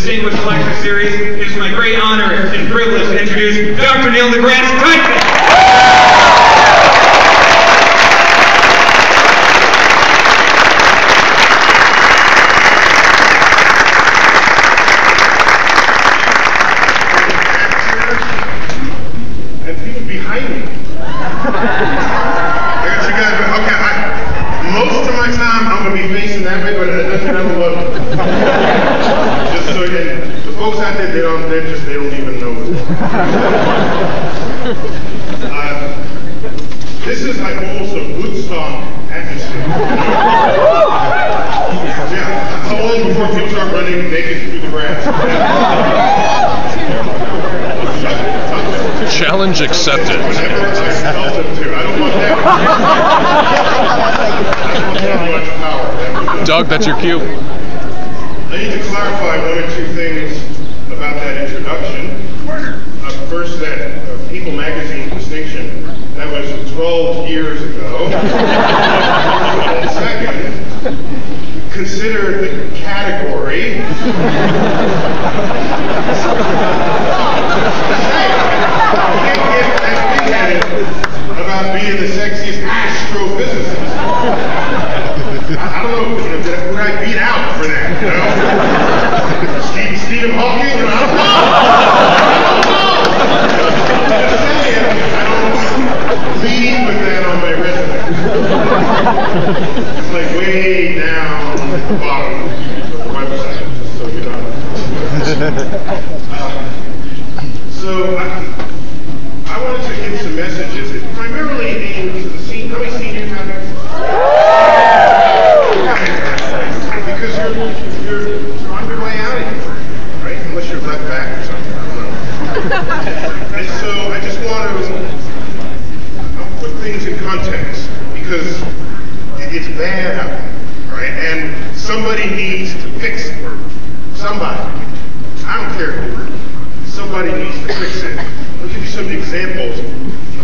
distinguished lecture series, it is my great honor and privilege to introduce Dr. DeGrasse Tyson. They don't even know it. This is like almost a Woodstock atmosphere. Yeah, how long before people start running naked through the grass? Challenge accepted. Whenever I tell them to. I don't want that. I don't want that much power. Doug, that's your cue. I need to clarify one or two things about that introduction. First, that People magazine distinction, that was 12 years ago. And second, consider the category. Can't get as big-headed about being the sexiest astrophysicist. I don't know, would I beat out for that, you know? Stephen Hawking? I don't know. Just saying, I don't lead with that on my resume. It's like way down at the bottom of the website, just so you know. So I wanted to give some messages. It's primarily aimed to the senior. How many seniors have that? Because you're on your way out of here, right? Unless you're left back or something, I don't know. And so I just want to put things in context because it's bad out there, right? And somebody needs to fix it. Somebody. I don't care who. Somebody needs to fix it. I'll give you some examples of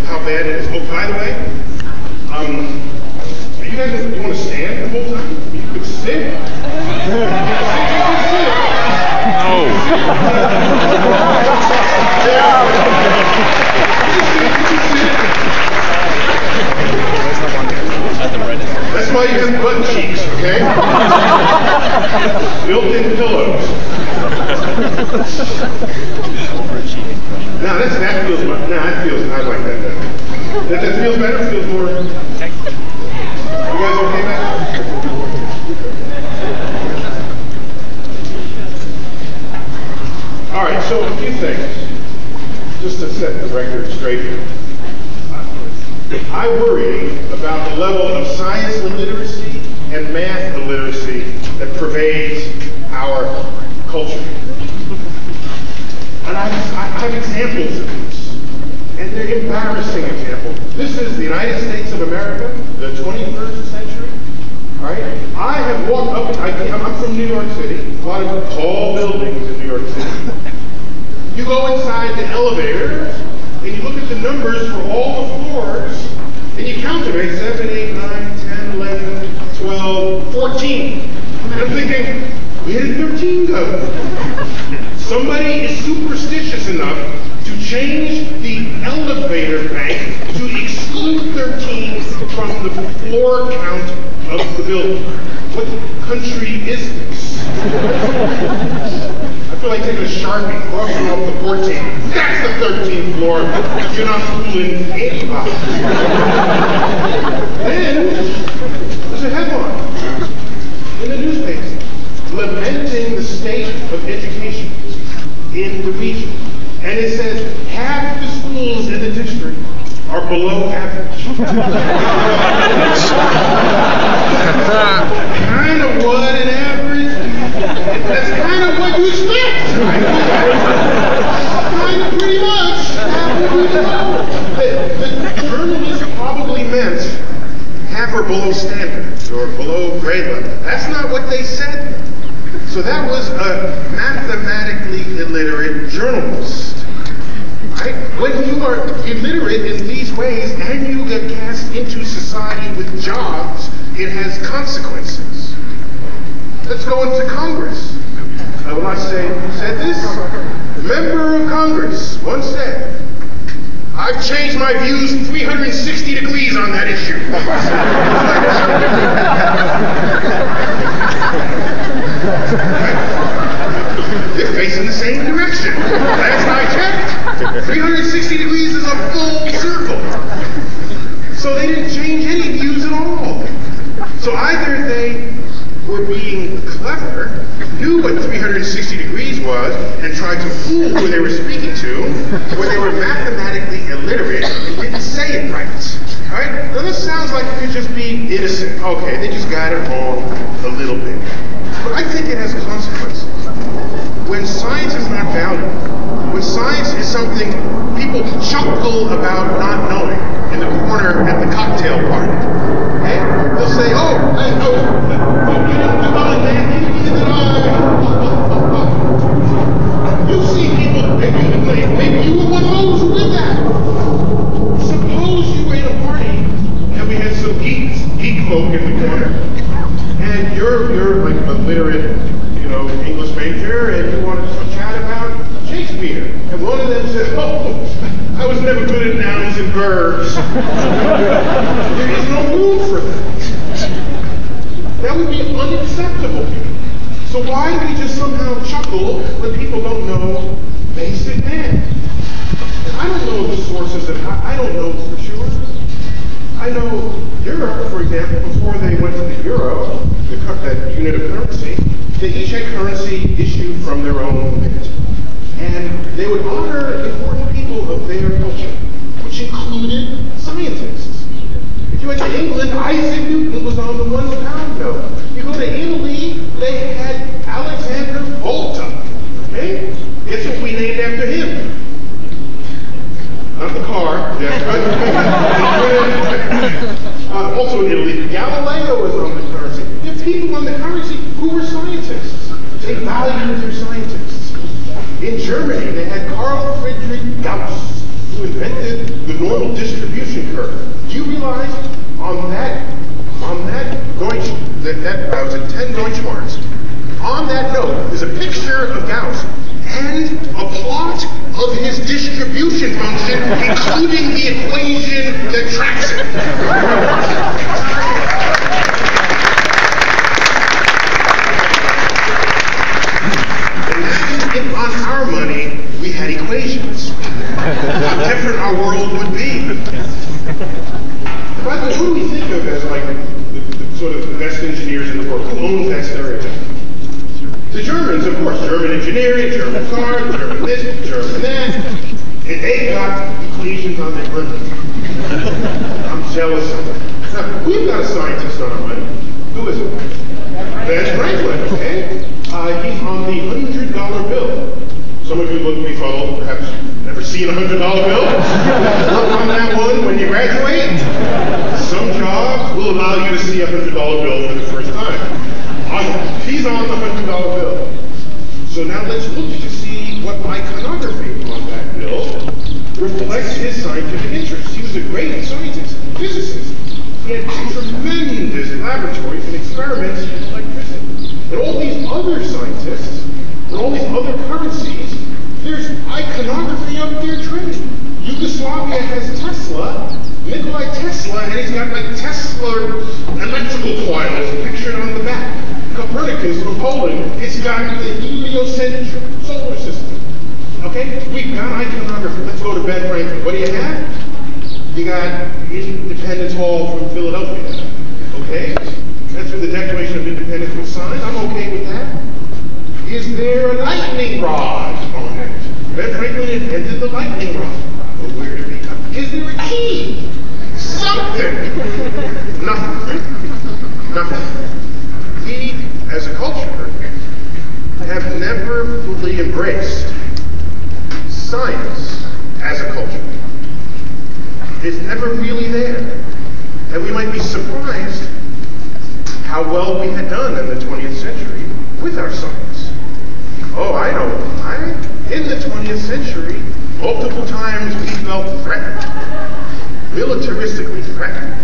how bad it is. Oh, by the way, you guys want to stand the whole time? You could sit. No. That's why you have butt cheeks, okay? Built-in pillows. Now that feels much. Now that feels. I like that better. That feels better. Feels more. You guys okay back there? All right. So a few things, just to set the record straight here. I worry about the level of science illiteracy and math illiteracy that pervades our culture. And I have examples of this, and they're embarrassing examples. This is the United States of America, the 21st century. All right, I have walked up. I'm from New York City. A lot of tall buildings in New York City. You go inside the elevators, and you look at the numbers for all the floors, and you count them, right? 7, 8, 9, 10, 11, 12, 14. And I'm thinking, where did 13 go? Somebody is superstitious enough to change the elevator bank to exclude 13 from the floor count of the building. What country is this? I feel like taking a Sharpie, crossing off the 14. That's the 13th floor. You're not fooling anybody. Then, there's a headline in the newspaper lamenting the state of education in the region. And it says half the schools in the district are below average. Kind of what an average. That's kind of what you expect. Kind of pretty much. The journalist probably meant half or below standards or below grade level. That's not what they said. So that was a mathematically illiterate journalist. Right? When you are illiterate in these ways and you get cast into society with jobs, it has consequences. Let's go into Congress. When I say This member of Congress once said, "I've changed my views 360 degrees on that issue." They're facing the same direction. Last I checked, 360 degrees is a full circle. So they didn't change any views at all. So either they were being clever, knew what 360 degrees was, and tried to fool who they were speaking to, or they were mathematically illiterate and didn't say it right. Alright? Now this sounds like it could just be innocent. Okay, they just got it wrong a little bit. But I think it has consequences. When science is not valued, when science is something people chuckle about not knowing in the corner at the cocktail party, okay? They'll say, "Oh, I know, you didn't do all that, neither did I." You see people, maybe you were one of those who did that. Suppose you were in a party and we had some geek folk in the corner, and you're like a literate, English major, and you wanted to chat about Shakespeare, and one of them said, "Oh, I was never good at nouns and verbs." There is no room for that. That would be unacceptable. So why do we just somehow chuckle when people don't know basic math? I don't know the sources of, I don't know for sure. I know Europe, for example, before they went to the euro, that unit of currency, they each had currency issued from their own mint. And they would honor important people of their culture, which included scientists. If you went to England, Isaac Newton was on the £1 note. You go to Italy, they had Alexander Volta. Okay? Guess what we named after him? Not the car. Also in Italy, Galileo was on the currency. There are people on the currency who were scientists. They valued their scientists. In Germany, they had Carl Friedrich Gauss, who invented the normal distribution curve. Do you realize on that Deutsch, that was at 10 Deutschmarks, on that note is a picture of Gauss and a plot of his distribution function, including the equation that tracks it. If on our money we had equations, how different our world would be. By the way, who do we think of as like the sort of the best engineers in the world? Who owns that stereotype? The Germans, of course. German engineering, German cars, German this, German that. And they got equations on their money. I'm jealous of them. Now, we've got a scientist on our money. Who is it? Ben Franklin, okay? He's on the $100 bill. Some of you look befuddled, perhaps never seen a $100 bill. Look on that one when you graduate. Some jobs will allow you to see a $100 bill for the first time. He's on the $100 bill. So now let's look to see what iconography on that bill reflects his scientific interests. He was a great scientist, physicist. He had tremendous laboratories and experiments in electricity. And all these other scientists, and all these other currencies, there's iconography up there too. Yugoslavia has Tesla, Nikola Tesla, and he's got like Tesla electrical coils pictured on the back. Copernicus from Poland, it's got the heliocentric solar system. Okay? We've got iconography. Let's go to Ben Franklin. What do you have? You got Independence Hall from Philadelphia. Okay? That's where the Declaration of Independence was signed. I'm okay with that. Is there a lightning rod on it? Ben Franklin invented the lightning rod. Well, where did it come? Is there a key? Something. Nothing. We, as a culture, have never fully embraced science as a culture. It's never really there. And we might be surprised how well we had done in the 20th century with our science. Oh, I know. In the 20th century, multiple times we felt threatened, militaristically threatened.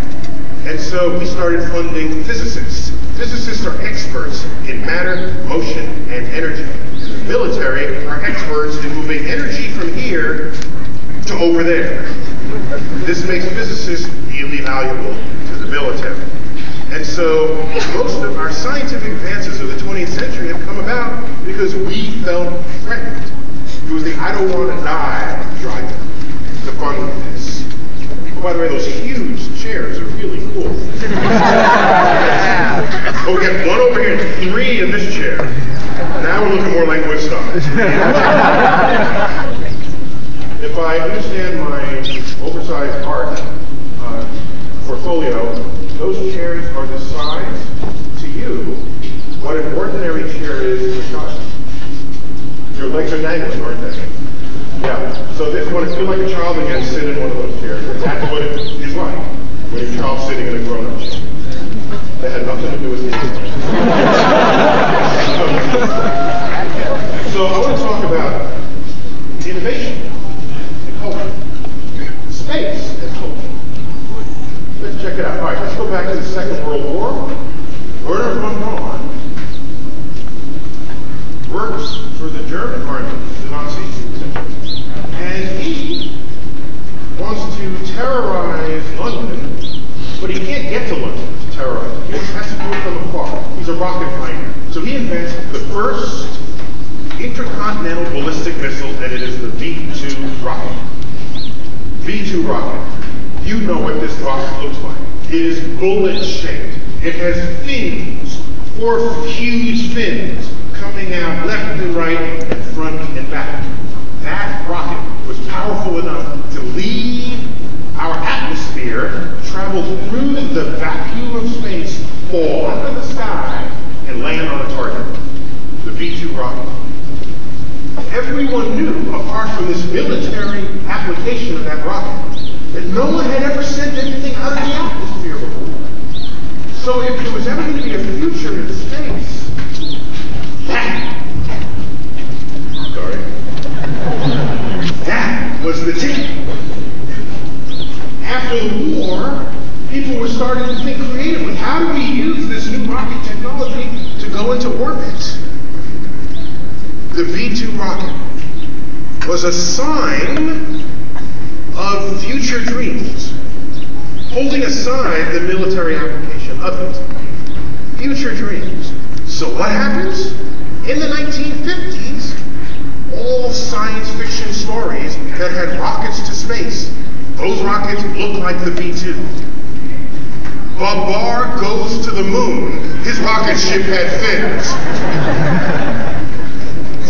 And so we started funding physicists. Physicists are experts in matter, motion, and energy. And the military are experts in moving energy from here to over there. This makes physicists really valuable to the military. And so most of our scientific advances of the 20th century have come about because we felt threatened. It was the I don't want to die driver to fund this. Oh, by the way, those huge chairs are really cool. Oh, we got one over here and 3 in this chair. Now we're looking more like Woodstock. If I understand my oversized art portfolio, those chairs are the size to you what an ordinary chair is to a child. Your legs are dangling, aren't they? Yeah. So if you want to feel like a child again, sit in one of those chairs. That's what it is like when your child's sitting in a grown-up chair. That had nothing to do with me. So I want to talk about innovation and culture. Space and culture. Let's check it out. All right, let's go back to the Second World War. Werner von Braun works for the German army, the Nazis, and he wants to terrorize London, but he can't get to London to terrorize. He has to do it from afar. He's a rocket fighter. So he invents the first intercontinental ballistic missile, and it is the V-2 rocket. V-2 rocket. You know what this rocket looks like. It is bullet-shaped. It has fins, 4 huge fins coming out left and right and front and back. That rocket was powerful enough to leave our atmosphere, travel through the vacuum of space, fall out of the sky, and land on a target. The V-2 rocket. Everyone knew, apart from this military application of that rocket, that no one had ever sent anything out of the atmosphere before. So if there was ever going to be a future in space, that was the ticket. After the war, people were starting to think creatively. How do we use this new rocket technology to go into orbit? The V-2 rocket was a sign of future dreams, holding aside the military application of it. Future dreams. So what happens? In the 1950s, all science fiction stories that had rockets to space, those rockets look like the V-2. Babar goes to the moon, his rocket ship had fins.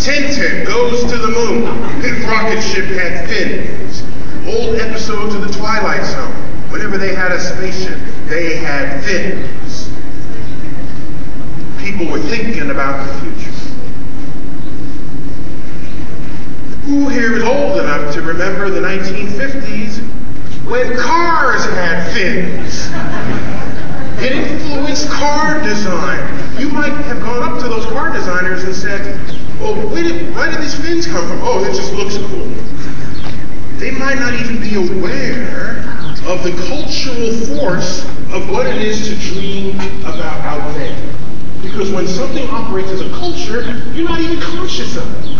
Tintin goes to the moon, his rocket ship had fins. Old episodes of The Twilight Zone, whenever they had a spaceship, they had fins. People were thinking about the future. Who here is old enough to remember the 1950s when cars had fins? It influenced car design. You might have gone up to those car designers and said, well, where did these fins come from? Oh, it just looks cool. They might not even be aware of the cultural force of what it is to dream about out there. Because when something operates as a culture, you're not even conscious of it.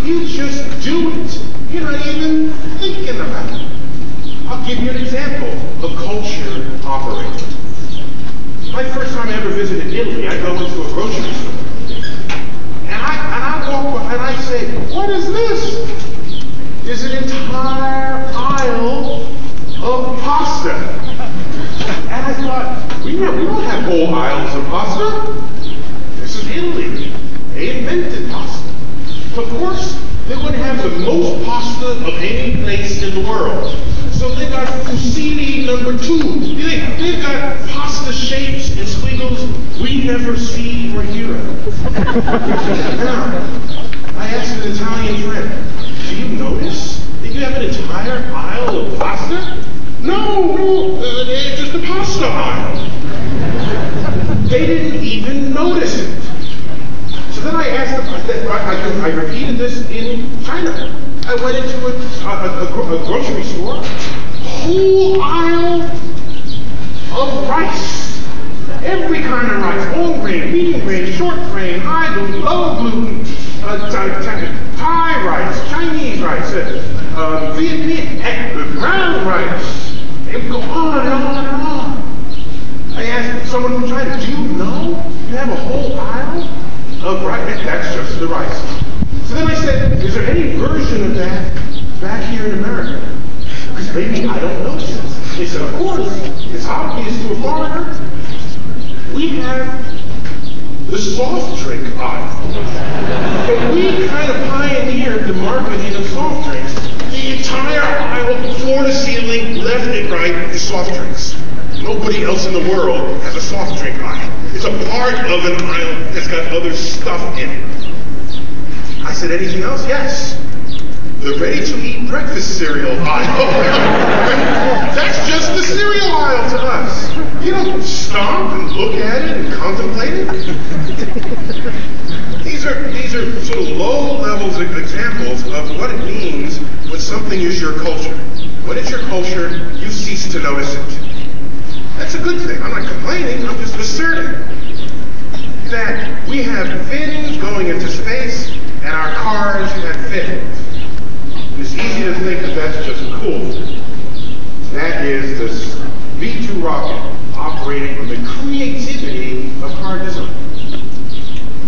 You just do it. You're not even thinking about it. I'll give you an example of culture operating. My first time I ever visited Italy, I go into a grocery store. And I walk by and I say, what is this? There's an entire aisle of pasta. And I thought, we don't have whole aisles of pasta. This is Italy. They invented pasta. Of course, they wouldn't have the most pasta of any place in the world. So they got fusilli #2. They've got pasta shapes and squiggles we never see or hear of. Now, I asked an Italian friend, do you notice that you have an entire aisle of pasta? No, it's just a pasta aisle. They didn't even notice it. So then I asked them, I repeated this in China. I went into a grocery store, whole aisle of rice. Every kind of rice, whole grain, medium grain, short grain, high gluten, low gluten, Thai rice, Chinese rice, Vietnamese, brown rice. It would go on and on and on. I asked someone from China, do you know you have a whole aisle of rice? That's just the rice. So then I said, is there any version of that back here in America? Because maybe I don't know this. They said, of course, it's obvious to a foreigner. We have the soft drink aisle. And we kind of pioneered the marketing of soft drinks. The entire aisle, floor to ceiling, left and right, is soft drinks. Nobody else in the world has a soft drink aisle. It's a part of an aisle that's got other stuff in it. I said, anything else? Yes. The ready-to-eat breakfast cereal aisle. That's just the cereal aisle to us. You don't stomp and look at it and contemplate it. These are sort of low levels of examples of what it means when something is your culture. When it's your culture, you cease to notice it. That's a good thing. I'm not complaining, I'm just asserting that we have fins going into space and our cars have fins. It's easy to think that that's just cool. That is this V2 rocket operating from the creativity of car design.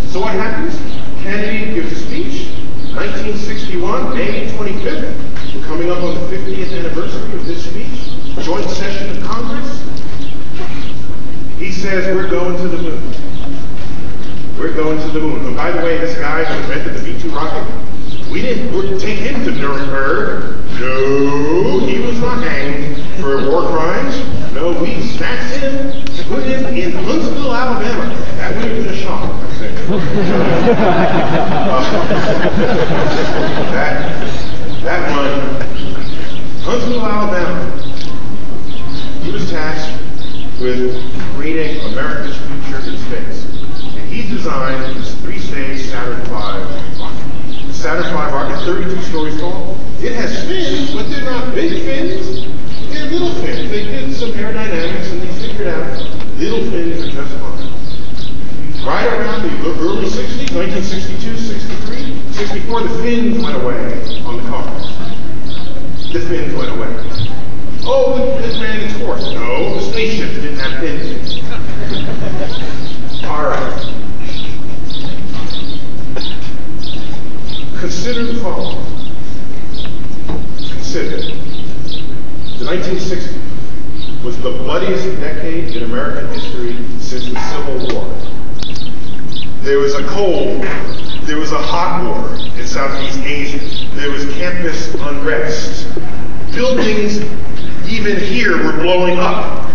So what happens? Kennedy gives a speech, 1961, May 25th. We're coming up on the 50th anniversary of this speech, joint session of Congress. He says, we're going to the moon. We're going to the moon. And by the way, this guy who invented the V2 rocket, we didn't take him to Nuremberg. No, he was not hanged for war crimes. No, we snatched him, put him in Huntsville, Alabama. That would have been a shock, I think. That one, Huntsville, Alabama. He was tasked with creating America's future in space. And he designed this 3-stage Saturn V rocket. The Saturn V rocket is 32 stories tall. It has fins, but they're not big fins. They're little fins. They did some aerodynamics and they figured out little fins are just fine. Right around the early 60s, 1962, 63, 64, the fins went away on the cars. The fins went away. Oh, it ran its course. No, the spaceship didn't have fins. All right. Consider the following. Consider. The 1960s was the bloodiest decade in American history since the Civil War. There was a Cold War. There was a hot war in Southeast Asia. There was campus unrest. Buildings even here were blowing up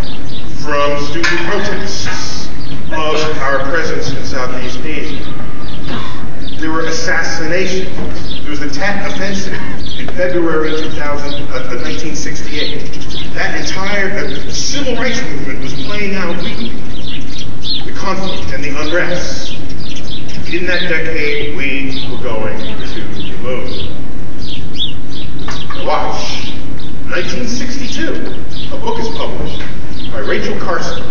from student protests of our presence in Southeast Asia. There were assassinations. There was the Tet Offensive in February 1968. That entire civil rights movement was playing out weekly. The conflict and the unrest. In that decade, we were going to the moon. Watch. 1962, a book is published by Rachel Carson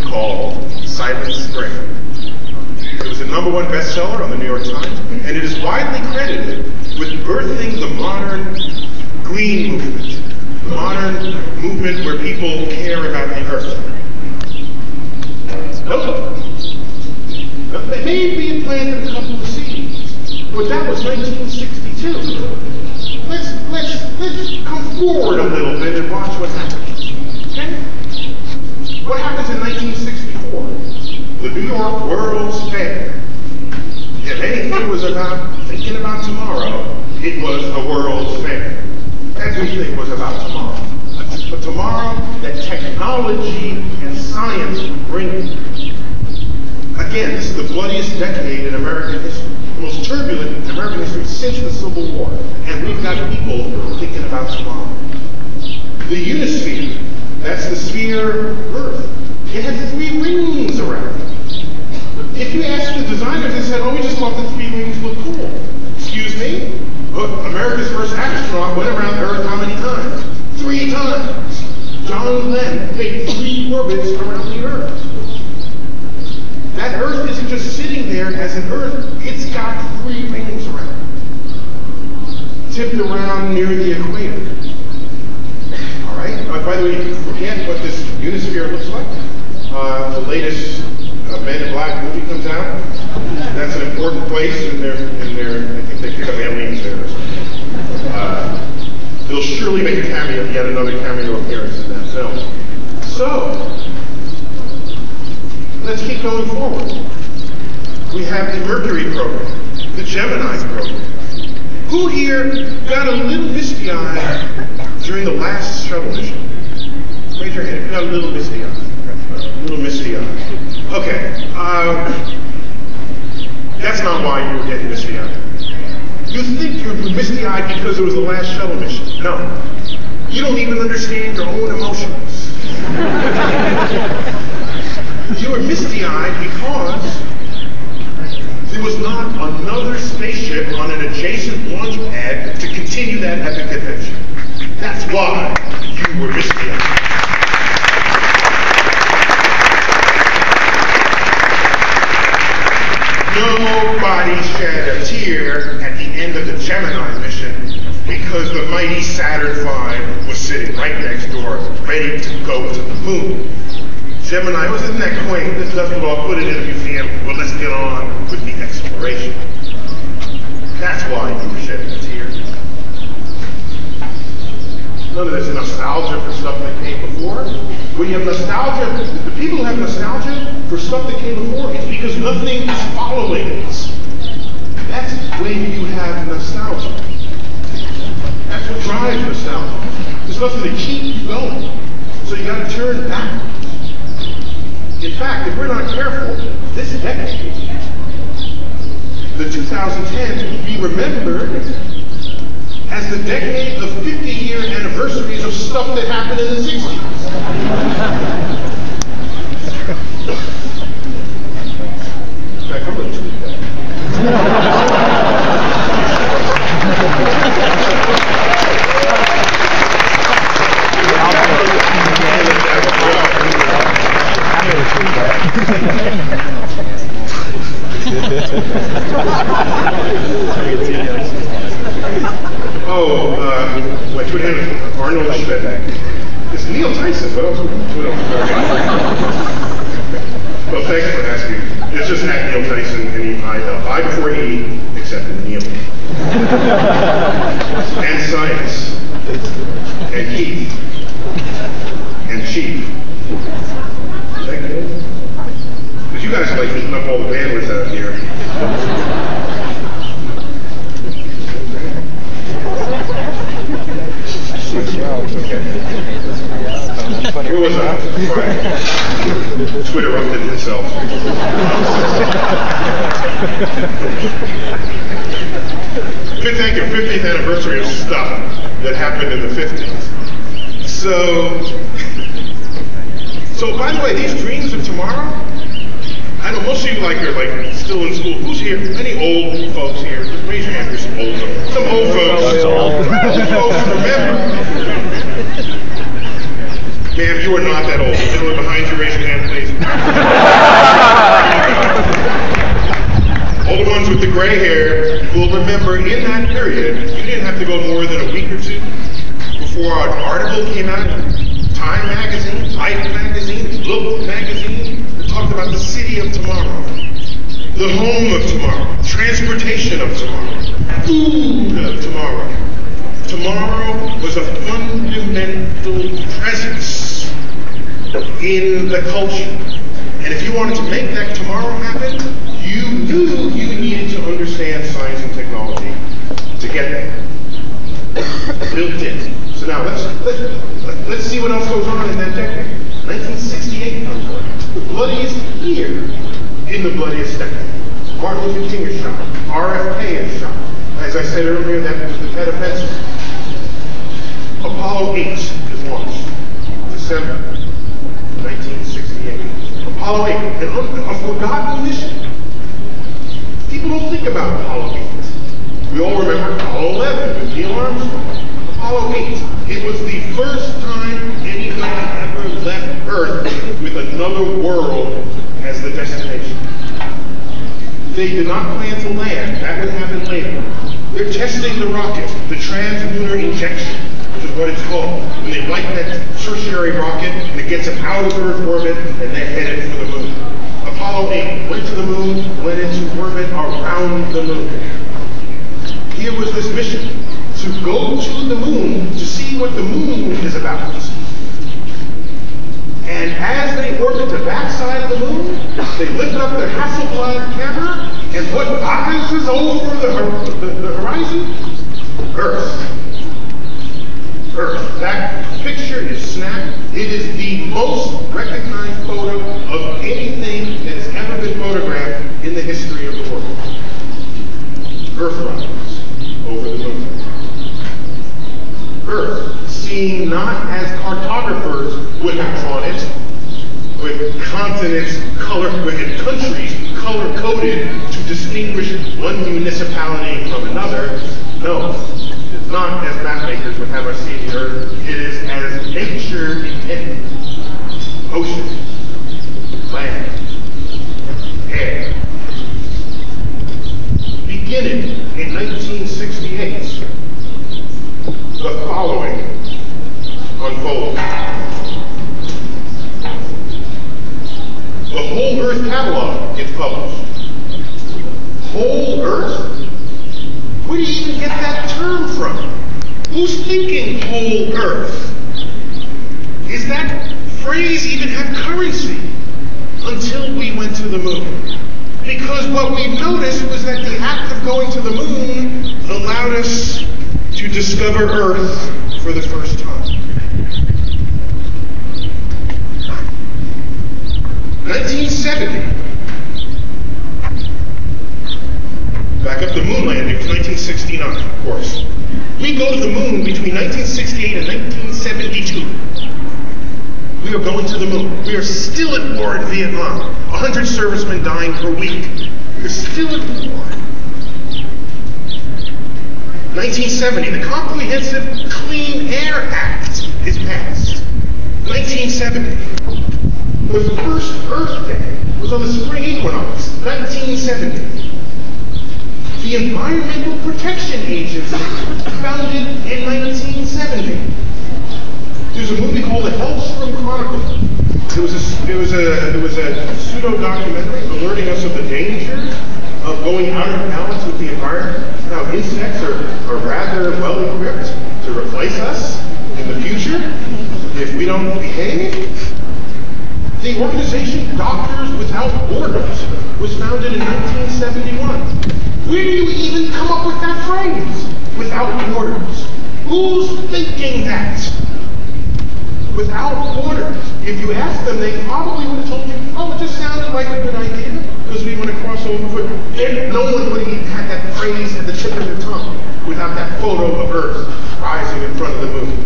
called Silent Spring. It was a #1 bestseller on the New York Times, and it is widely credited with birthing the modern green movement, the modern movement where people care about the earth. They maybe planted a couple of seeds, but that was 1962. Let's come forward a little bit and watch what happens. Okay? What happens in 1964? The New York World's Fair. If anything was about thinking about tomorrow, it was the World's Fair. Everything was about tomorrow. But tomorrow that technology and science would bring. Again, this is the bloodiest decade in American history. The most turbulent in American history since the Civil War. And we've got people thinking about tomorrow. The Unisphere, that's the sphere of Earth. It has 3 rings around it. If you ask the designers, they said, oh, we just thought the 3 rings look cool. Excuse me? Look, America's first astronaut went around Earth how many times? 3 times. John Glenn made 3 orbits around the Earth. That Earth isn't just sitting there as an Earth, it's got 3 rings tipped around near the equator. All right? By the way, forget what this Unisphere looks like. The latest Men in Black movie comes out. That's an important place in their I think they pick up aliens there or something. They'll surely make a cameo, yet another cameo appearance in that film. So, let's keep going forward. We have the Mercury program, the Gemini program. Who here got a little misty-eyed during the last shuttle mission? Raise your hand if you got a little misty-eyed. A little misty-eyed. Okay, that's not why you were getting misty-eyed. You think you're misty-eyed because it was the last shuttle mission. No. You don't even understand your own emotions. You were misty-eyed because there was not another spaceship on an adjacent launch pad to continue that epic adventure. That's why you were misty-eyed. Nobody shed a tear at the end of the Gemini mission because the mighty Saturn V was sitting right next door, ready to go to the moon. Gemini, wasn't that quaint? Let's dust it off, put it in a museum, well, let's get on with the exploration. That's why you were shedding a tear. None of this nostalgia for stuff that came before. When you have nostalgia, the people who have nostalgia for stuff that came before, it's because nothing is following it. That's when you have nostalgia. That's what drives nostalgia. There's nothing to keep you going. So you gotta turn backwards. In fact, if we're not careful, this decade, the 2010s will be remembered as the decade of 50-year anniversaries of stuff that happened in the 60s. In fact, I'm going to tweet that. My Twitter handle is Arnold Schmidt. It's Neil Tyson. What else? Well, thanks for asking. It's just at Neil Tyson, and I before E, except in Neil. And science. And Keith. And Chief. Is that good? Because you guys are like eating up all the bandwidth out here. Where was I? Right. Twitter updated itself. Thank you. 50th anniversary of stuff that happened in the 50s. So by the way, these dreams of tomorrow, I know most of you are still in school. Who's here? Any old folks here? Just raise your hand. There's some old folks. Some old folks. Old folks remember. Ma'am, you are not that old. Gentleman behind you, raise your hand, please. All the ones with the gray hair will remember in that period, you didn't have to go more than a week or two before an article came out in Time magazine, Life magazine, Look magazine, that talked about the city of tomorrow, the home of tomorrow, transportation of tomorrow, food of tomorrow. Tomorrow was a fundamental presence in the culture. And if you wanted to make that tomorrow happen, you knew you needed to understand science and technology to get there. Built in. So now let's see what else goes on in that decade. 1968 comes on. The bloodiest year in the bloodiest decade. Martin Luther King is shot. RFK is shot. As I said earlier, that was the Tet Offensive. Apollo 8 is launched. December 1968. Apollo 8, a forgotten mission. People don't think about Apollo 8. We all remember Apollo 11 with Neil Armstrong. Apollo 8, it was the first time anybody ever left Earth with another world as the destination. They did not plan to land. That would happen later. They're testing the rocket, the translunar injection, which is what it's called. When they light that tertiary rocket and it gets them out of Earth orbit and they're headed for the moon. Apollo 8 went to the moon, went into orbit around the moon. Here was this mission to go to the moon to see what the moon is about. And as they orbit the backside of the moon, they lift up their Hasselblad camera, and what rises over the horizon? Earth. Earth. That picture is snapped. It is the most recognized photo of anything that has ever been photographed in the history of the world. Earth rises over the moon. Earth, seen not as cartographers would have drawn it, with continents with countries color-coded to distinguish one municipality from another. No, it's not as mapmakers would have us see the Earth. It is as nature intended. Ocean, land, air. Beginning in 1968, the following unfolds. The Whole Earth catalog gets published. Whole Earth? Where do you even get that term from? Who's thinking whole Earth? Is that phrase even have currency? Until we went to the moon. Because what we noticed was that the act of going to the moon allowed us to discover Earth for the first time. 1970. Back up the moon landing was 1969, of course. We go to the moon between 1968 and 1972. We are going to the moon. We are still at war in Vietnam. 100 servicemen dying per week. We are still at war. 1970, the Comprehensive Clean Air Act is passed. 1970. The first Earth Day was on the spring equinox, 1970. The Environmental Protection Agency, founded in 1970. There's a movie called The Hellstrom Chronicles. It was a pseudo-documentary alerting us of the dangers of going out of balance with the environment. Now, insects are rather well equipped to replace us in the future if we don't behave. The organization Doctors Without Borders was founded in 1971. Where do you even come up with that phrase? Without borders. Who's thinking that? Without borders. If you asked them, they probably would have told you, oh, it just sounded like a good idea because we want to cross over. And no one would have even had that phrase at the tip of their tongue without that photo of Earth rising in front of the moon.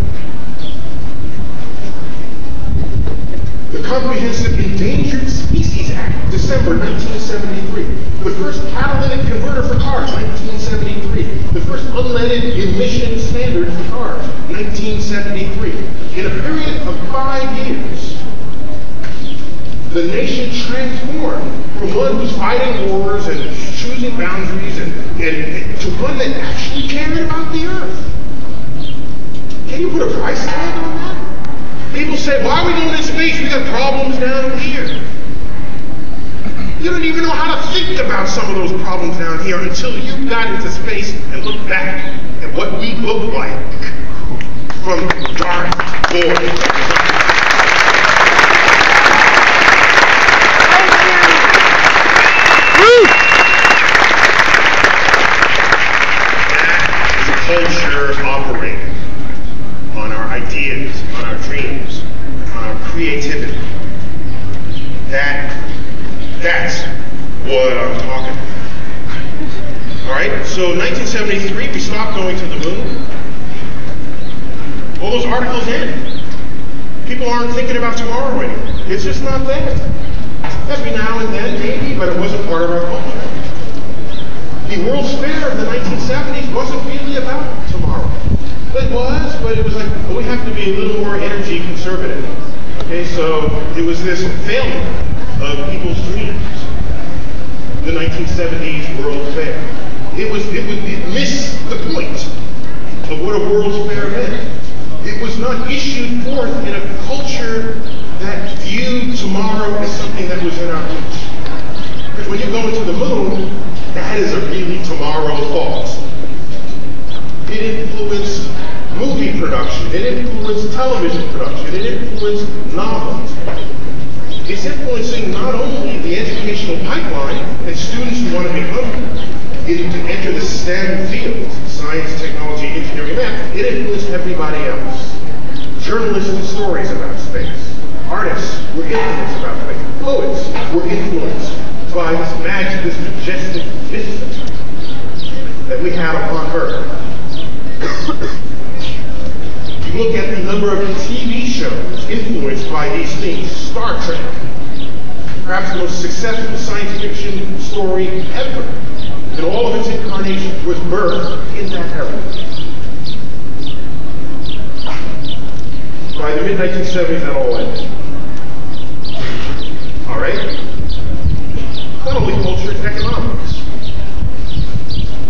The Comprehensive Endangered Species Act, December 1973. The first catalytic converter for cars, 1973. The first unleaded emission standard for cars, 1973. In a period of 5 years, the nation transformed from one who's fighting wars and choosing boundaries and to one that actually cared about the Earth. Can you put a price tag on that? People say, why are we going to space? We got problems down here. You don't even know how to think about some of those problems down here until you got into space and looked back at what we look like from dark void. Culture operating on our ideas, on our dreams, on our creativity. That's what I'm talking about. All right, so 1973, we stopped going to the moon. All those articles end. People aren't thinking about tomorrow anymore. It's just not there. Every now and then, maybe, but it wasn't part of our culture. The World's Fair of the 1970s wasn't really about tomorrow. It was, but it was like, well, we have to be a little more energy conservative. Okay, so it was this failure of people's dreams. the 1970s World Fair. It missed the point of what a World's Fair meant. It was not issued forth in a culture that viewed tomorrow as something that was in our reach. Because when you go into the moon, that is a really tomorrow thought. It influenced movie production, it influenced television production, it influenced novels. It's influencing not only the educational pipeline and students who want to enter the STEM fields, science, technology, engineering, math, it influenced everybody else. Journalists and stories about space. Artists were influenced about space. Poets were influenced by this magic, this majestic vista that we have upon Earth. You look at the number of TV shows influenced by these things. Star Trek, perhaps the most successful science fiction story ever, in all of its incarnations, was birthed in that era. By the mid-1970s, that all ended. All right? Not only culture, it's economics.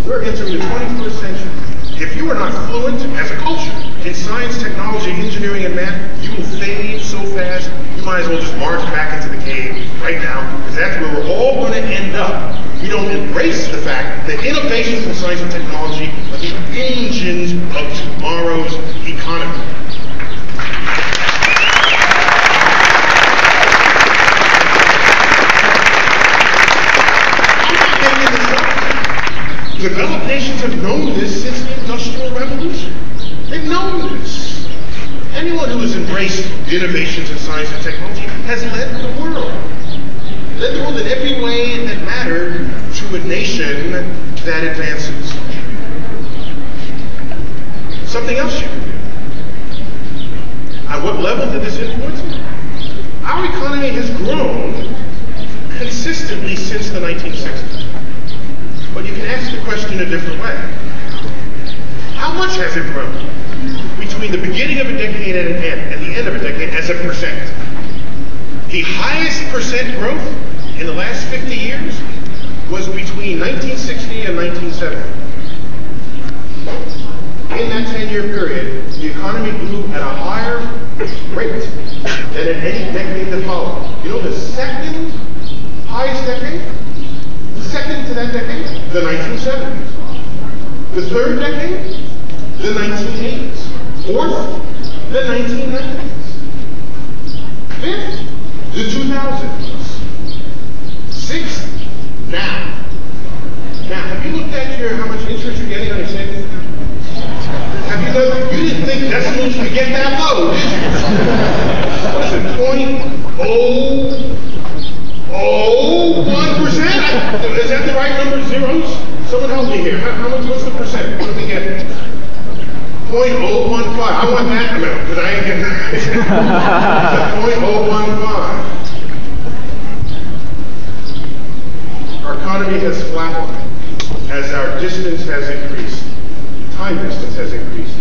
We're entering the 21st century. If you are not fluent as a culture in science, technology, engineering, and math, you will fade so fast, you might as well just march back into the cave right now, because that's where we're all going to end up. We don't embrace the fact that innovations in science and technology are the engines of tomorrow's economy. Developed nations have known this since the Industrial Revolution. They've known this. Anyone who has embraced innovations in science and technology has led the world. Led the world in every way that mattered to a nation that advances. Something else you can do. At what level did this influence? Our economy has grown consistently since the 1960s. But you can ask the question a different way. How much has it grown between the beginning of a decade and the end of a decade as a percent? The highest percent growth in the last 50 years was between 1960 and 1970. In that 10-year period, the economy grew at a higher rate than in any decade that followed. You know the second highest decade? Second to that decade, the 1970s. The third decade, the 1980s. Fourth, the 1990s. Fifth, the 2000s. Sixth, now. Now, have you looked at how much interest you're getting on your savings? Have you looked? You didn't think decimals could get that low, did you? What is it, 0.001%? Is that the right number? Zeros? Someone help me here. How much? What's the percent? What do we get? 0.015. I want that amount because I ain't getting that. 0.015. Our economy has flatlined as our distance has increased. Time distance has increased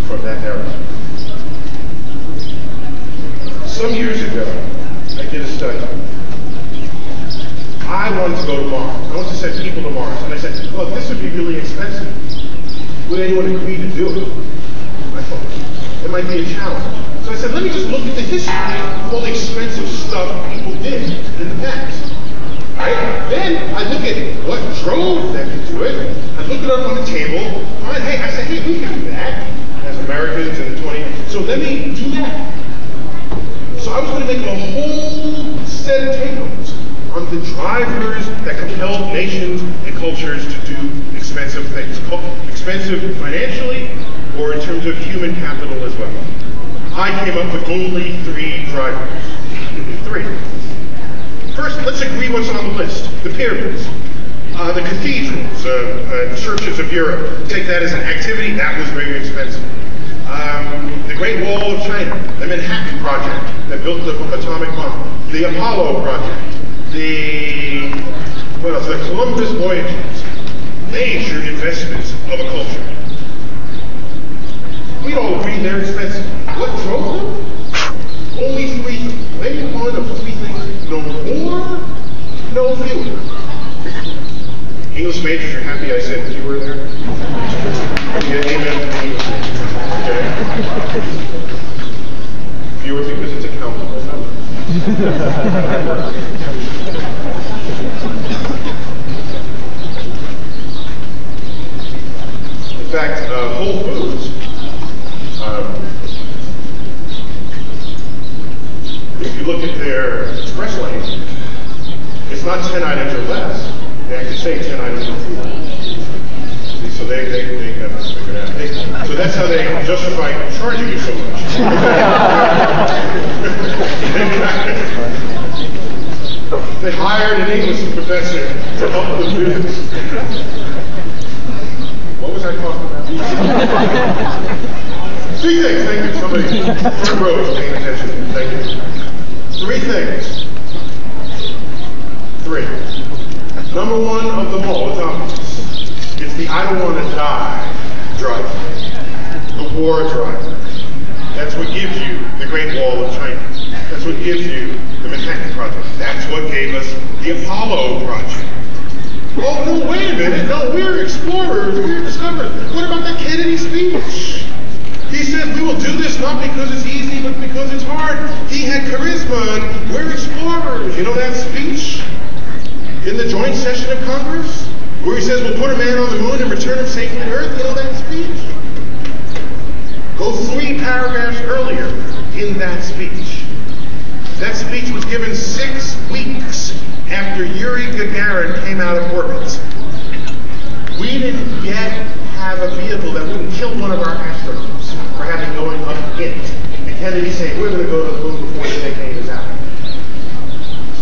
from that era. Some years ago, I did a study. I wanted to go to Mars. I wanted to send people to Mars. And I said, look, this would be really expensive. Would anyone agree to do it? I thought, it might be a challenge. So I said, let me just look at the history of all the expensive stuff people did in the past. Right? Then I look at what drove them to do it. I look it up on the table. All right, I said, hey, we can do that as Americans in the 20s. So let me do that. So I was going to make a whole set of tables on the drivers that compelled nations and cultures to do expensive things. Expensive financially or in terms of human capital as well. I came up with only 3 drivers. 3. First, let's agree what's on the list. The pyramids, the cathedrals, churches of Europe. Take that as an activity. That was very expensive. The Great Wall of China, the Manhattan Project that built the atomic bomb, the Apollo Project, the Columbus voyages, major investments of a culture. We'd all agree they're expensive. What drove them? Only 3 things. Maybe one of 3 things. No more, no fewer. English majors, you're happy I said you were there? Yeah, amen to the English majors. Okay? Fewer because it's accountable. In fact, Whole Foods, if you look at their express lane, it's not 10 items or less. They actually say 10 items or fewer. So they got this figured out. So that's how they justify charging you so much. They hired an English professor to help them do this. What was I talking about? Three things. Thank you. Somebody front row is paying attention. Thank you. Three things. Three. Number one of them all, it's obvious. It's the I don't want to die driver. The war driver. That's what gives you the Great Wall of China. That's what gives you the Manhattan Project. That's what gave us the Apollo Project. Oh, no, wait a minute. No, we're explorers. We're discoverers. What about that Kennedy speech? He said, we will do this not because it's easy, but because it's hard. He had charisma, and we're explorers. You know that speech? In the joint session of Congress? Where he says, we'll put a man on the moon and return him safely to Earth. You know that speech? Go 3 paragraphs earlier in that speech. That speech was given 6 weeks after Yuri Gagarin came out of orbit. We didn't yet have a vehicle that wouldn't kill one of our astronauts for having going up in it. And Kennedy saying, we're going to go to the moon before the decade is out.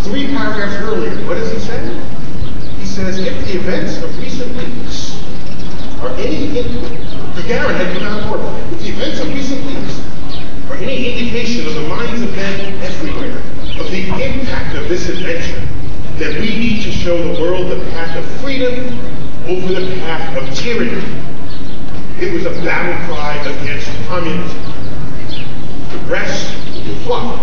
3 paragraphs earlier, what does he say? He says, if the events of recent weeks are any Gagarin had come out of orbit. If the events of recent weeks are any indication of the minds of men everywhere, of the impact of this adventure, then we need to show the world the path of freedom over the path of tyranny. It was a battle cry against communism. The rest will follow.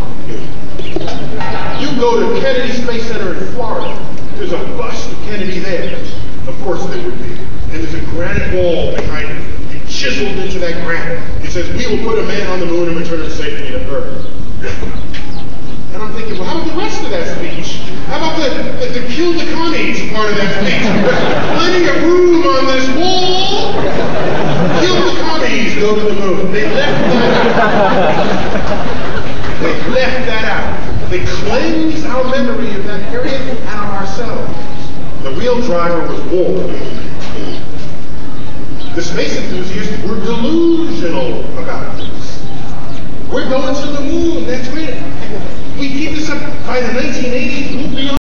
You go to Kennedy Space Center in Florida, there's a bust of Kennedy there. Of course there would be. And there's a granite wall behind it. It chiseled into that granite. It says, we will put a man on the moon and return him safely to Earth. And I'm thinking, well, how about the rest of that speech? How about the kill the commies part of that speech? Plenty of room on this wall. Kill the commies, go to the moon. They left that out. They left that out. They cleansed our memory of that period and of ourselves. The real driver was war. The space enthusiasts were delusional about this. We're going to the moon, that's great. We keep this up by the 1980s, we'll be on.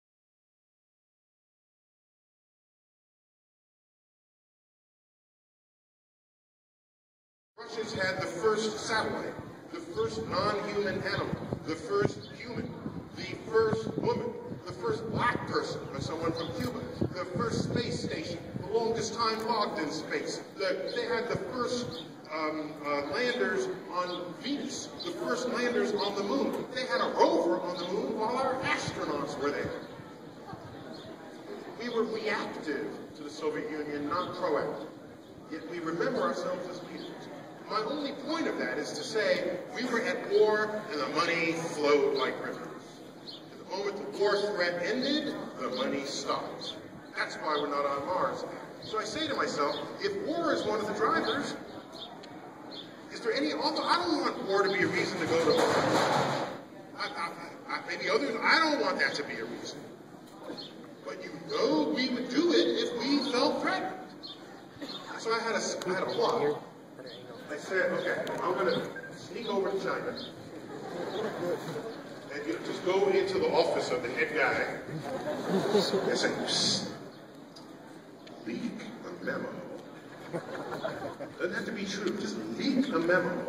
Russians had the first satellite, the first non-human animal, the first human, the first woman, the first black person, or someone from Cuba, the first space station, the longest time logged in space. They had the first landers on Venus, the first landers on the moon. They had a rover on the moon while our astronauts were there. We were reactive to the Soviet Union, not proactive. Yet we remember ourselves as leaders. My only point of that is to say we were at war and the money flowed like rivers. At the moment the war threat ended, the money stopped. That's why we're not on Mars. So I say to myself, if war is one of the drivers, is there any, although I don't want war to be a reason to go to Mars. Maybe others, I don't want that to be a reason. But you know we would do it if we felt threatened. So I had a plot. I said, okay, I'm going to sneak over to China and just go into the office of the head guy and say, psst, leak a memo. Doesn't have to be true, just leak a memo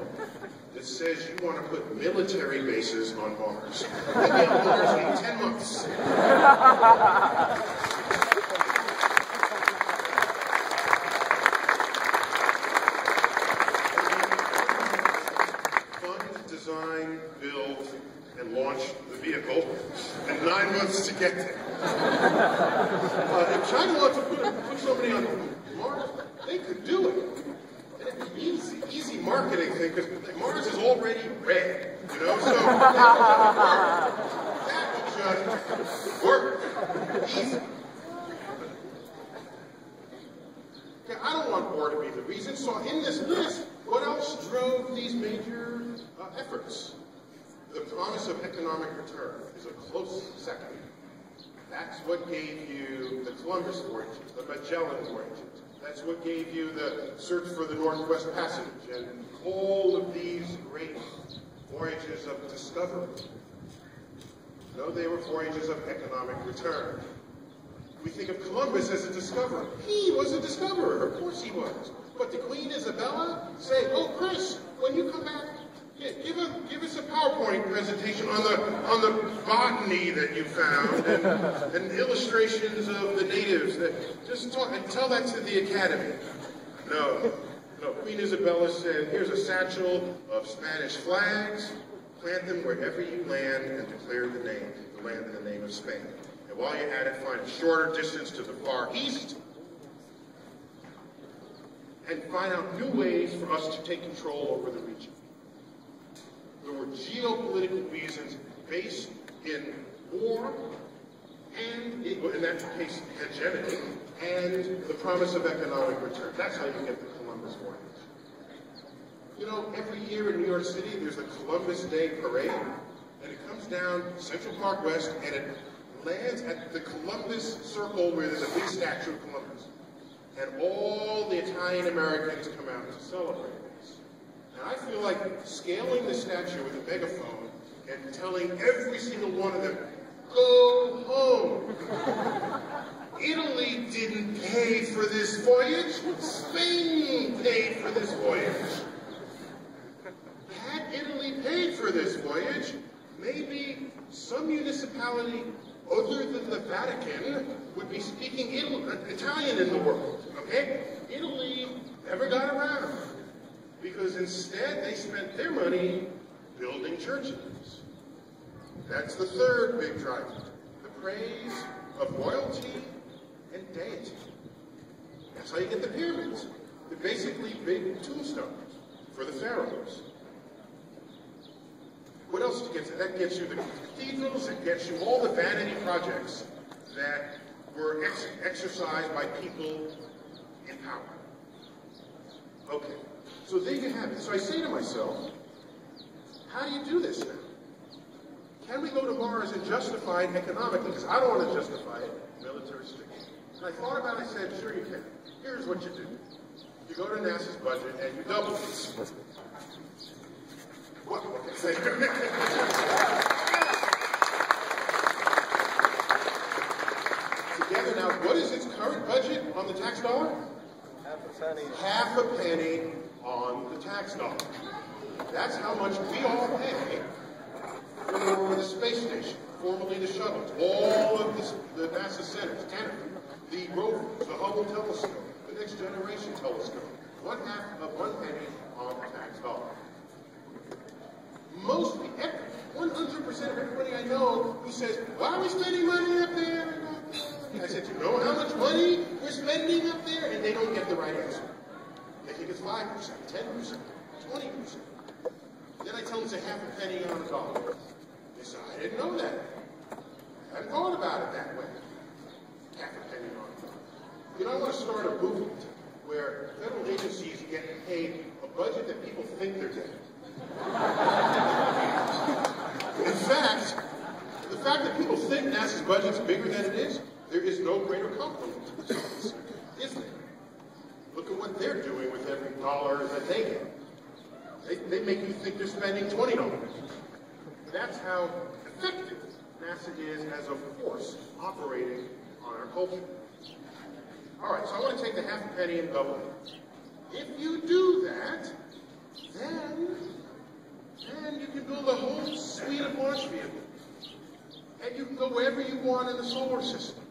that says you want to put military bases on Mars. We'll be on Mars in 10 months. Design, build, and launch the vehicle, and 9 months to get there. If China wants to put a put somebody on Mars, they could do it. And it'd be easy marketing thing, because Mars is already red, you know, so that would just work. Easy. Okay, I don't want war to be the reason, so in this list, what else drove these major efforts? The promise of economic return is a close second. That's what gave you the Columbus voyage, the Magellan voyage. That's what gave you the search for the Northwest Passage and all of these great voyages of discovery. No, they were voyages of economic return. We think of Columbus as a discoverer. He was a discoverer, of course he was. But did Queen Isabella say, "Oh, Chris, when you come back, give us a PowerPoint presentation on the botany that you found and illustrations of the natives. Just talk and tell that to the Academy." No. Queen Isabella said, "Here's a satchel of Spanish flags. Plant them wherever you land and declare the land in the name of Spain. And while you're at it, find a shorter distance to the far east and find out new ways for us to take control over the region." There were geopolitical reasons based in war and, in that case, hegemony, and the promise of economic return. That's how you get the Columbus voyage. You know, every year in New York City, there's the Columbus Day Parade, and it comes down Central Park West, and it lands at the Columbus Circle where there's a big statue of Columbus. And all the Italian Americans come out to celebrate this. And I feel like scaling the statue with a megaphone and telling every single one of them, "Go home." Italy didn't pay for this voyage. Spain paid for this voyage. Had Italy paid for this voyage, maybe some municipality other than the Vatican would be speaking Italian in the world, okay? Italy never got around, because instead they spent their money building churches. That's the third big driver, the praise of royalty and deity. That's how you get the pyramids. They're basically big tombstones for the pharaohs. What else gets you? That gets you the cathedrals, it gets you all the vanity projects that were exercised by people in power. Okay, so there you have it. So I say to myself, how do you do this now? Can we go to Mars and justify it economically? Because I don't want to justify it militaristically. And I thought about it, I said, sure you can. Here's what you do. You go to NASA's budget and you double it. What? Together now, what is its current budget on the tax dollar? Half a penny on the tax dollar. That's how much we all pay for the space station, formerly the shuttle, all of the NASA centers, the rovers, the Hubble telescope, the Next Generation telescope. 1/2 penny on the tax dollar. Mostly, 100% of everybody I know who says, "Why are we spending money up there?" I said, "You know how much money we're spending up there?" And they don't get the right answer. They think it's 5%, 10%, 20%. Then I tell them it's 1/2 penny on a dollar. They say, "I didn't know that. I hadn't thought about it that way." 1/2 penny on a dollar. You know, I want to start a movement where federal agencies get paid a budget that people think they're getting. In fact, the fact that people think NASA's budget's bigger than it is, there is no greater compliment to the service, is there? Look at what they're doing with every dollar that they get. They make you think they're spending $20. That's how effective NASA is as a force operating on our culture. All right, so I want to take the 1/2 penny and double it. If you do that, then you can build a whole suite of launch vehicles. And you can go wherever you want in the solar system.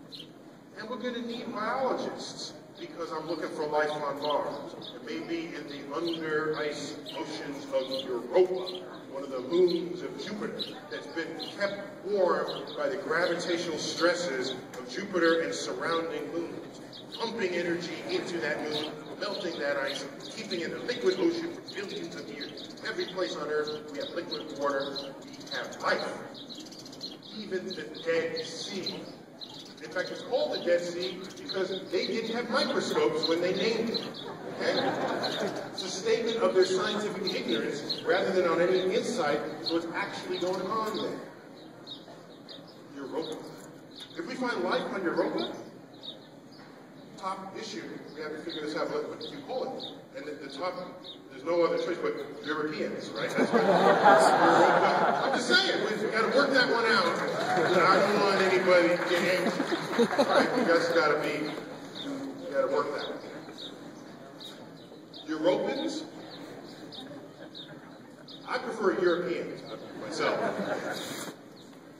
And we're going to need biologists, because I'm looking for life on Mars. And maybe in the under-ice oceans of Europa, one of the moons of Jupiter that's been kept warm by the gravitational stresses of Jupiter and surrounding moons. pumping energy into that moon, melting that ice, keeping it a liquid ocean for billions of years. Every place on Earth, we have liquid water, we have life. Even the Dead Sea. In fact, it's called the Dead Sea because they didn't have microscopes when they named it. Okay? It's a statement of their scientific ignorance rather than on any insight to what's actually going on there. Europa. If we find life on Europa, top issue, we have to figure this out, what do you call it? And the top, there's no other choice but Europeans, right? That's right. I'm just saying, we got to work that one out. I don't want anybody to get angry. All right, you guys got to work that one. Europans, I prefer Europeans myself.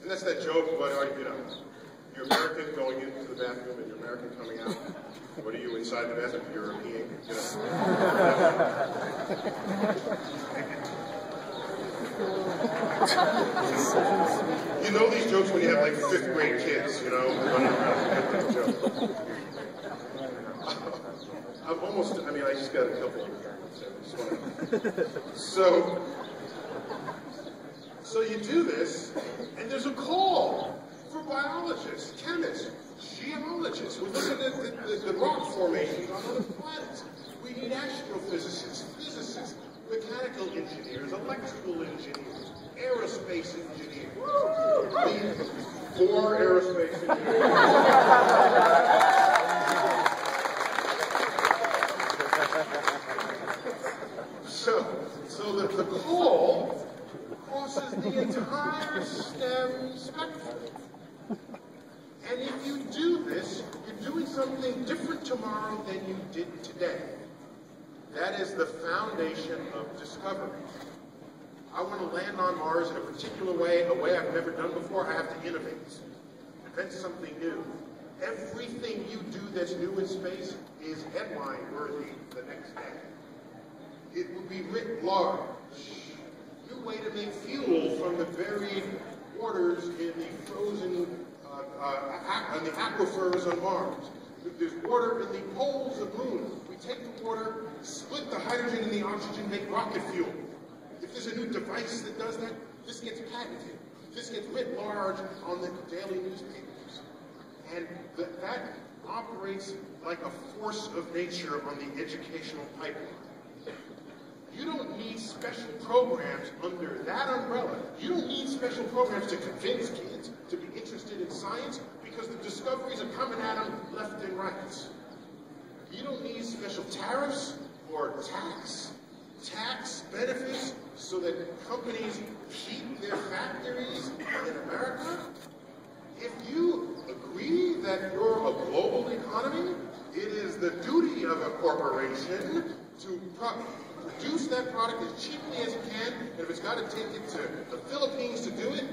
And that's that joke about, you know, you're American going into the bathroom and you're American coming out. What are you inside the bathroom? European, you know. You know these jokes when you have like 5th grade kids, you know, running around. I'm almost, I mean, I just got a couple. So you do this, and there's a call for biologists, chemists, geologists. We're looking at the rock formations on other planets. We need astrophysicists, physicists, mechanical engineers, electrical engineers, aerospace engineers. We need 4 aerospace engineers. So the call crosses the entire STEM spectrum. And if you do this, you're doing something different tomorrow than you did today. That is the foundation of discovery. I want to land on Mars in a particular way, a way I've never done before. I have to innovate, invent something new. Everything you do that's new in space is headline worthy the next day. It will be writ large. New way to make fuel from the buried waters in the frozen, the aquifers on Mars. There's water in the poles of Moon. We take the water, split the hydrogen and the oxygen, make rocket fuel. If there's a new device that does that, this gets patented. This gets writ large on the daily newspapers. And that operates like a force of nature on the educational pipeline. You don't need special programs under that umbrella. You don't need special programs to convince kids to be interested in science because the discoveries are coming at them left and right. You don't need special tariffs or tax benefits so that companies keep their factories in America. If you agree that you're a global economy, it is the duty of a corporation to produce that product as cheaply as it can, and if it's got to take it to the Philippines to do it,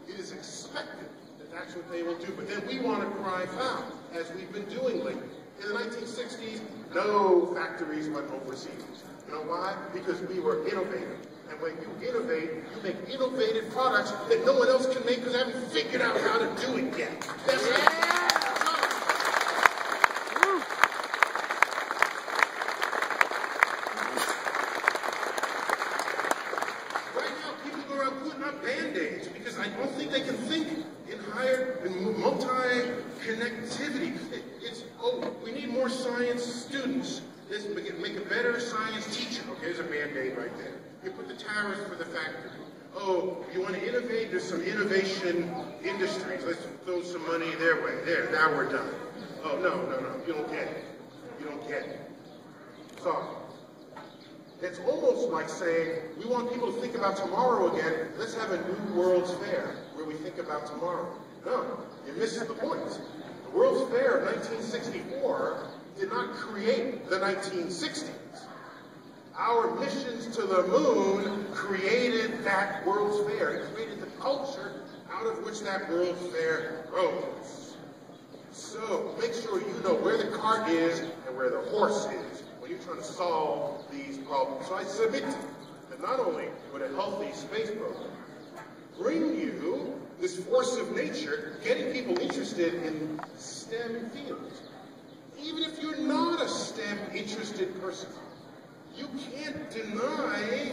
it is expected that that's what they will do. But then we want to cry foul, as we've been doing lately. In the 1960s, no factories went overseas. You know why? Because we were innovative. And when you innovate, you make innovative products that no one else can make because they haven't figured out how to do it yet. That's right. Band-aids because I don't think they can think in multi-connectivity. We need more science students. Let's make a better science teacher. Okay, there's a band-aid right there. You put the tariffs for the factory. Oh, you want to innovate? There's some innovation industries. Let's throw some money their way. There, now we're done. Oh, no. You don't get it. You don't get it. Sorry. It's almost like saying, we want people to think about tomorrow again. Let's have a new World's Fair where we think about tomorrow. No, you're missing the point. The World's Fair of 1964 did not create the 1960s. Our missions to the moon created that World's Fair. It created the culture out of which that World's Fair grows. So make sure you know where the cart is and where the horse is when you're trying to solve these problems. So I submit that not only would a healthy space program bring you this force of nature, getting people interested in STEM fields, even if you're not a STEM-interested person, you can't deny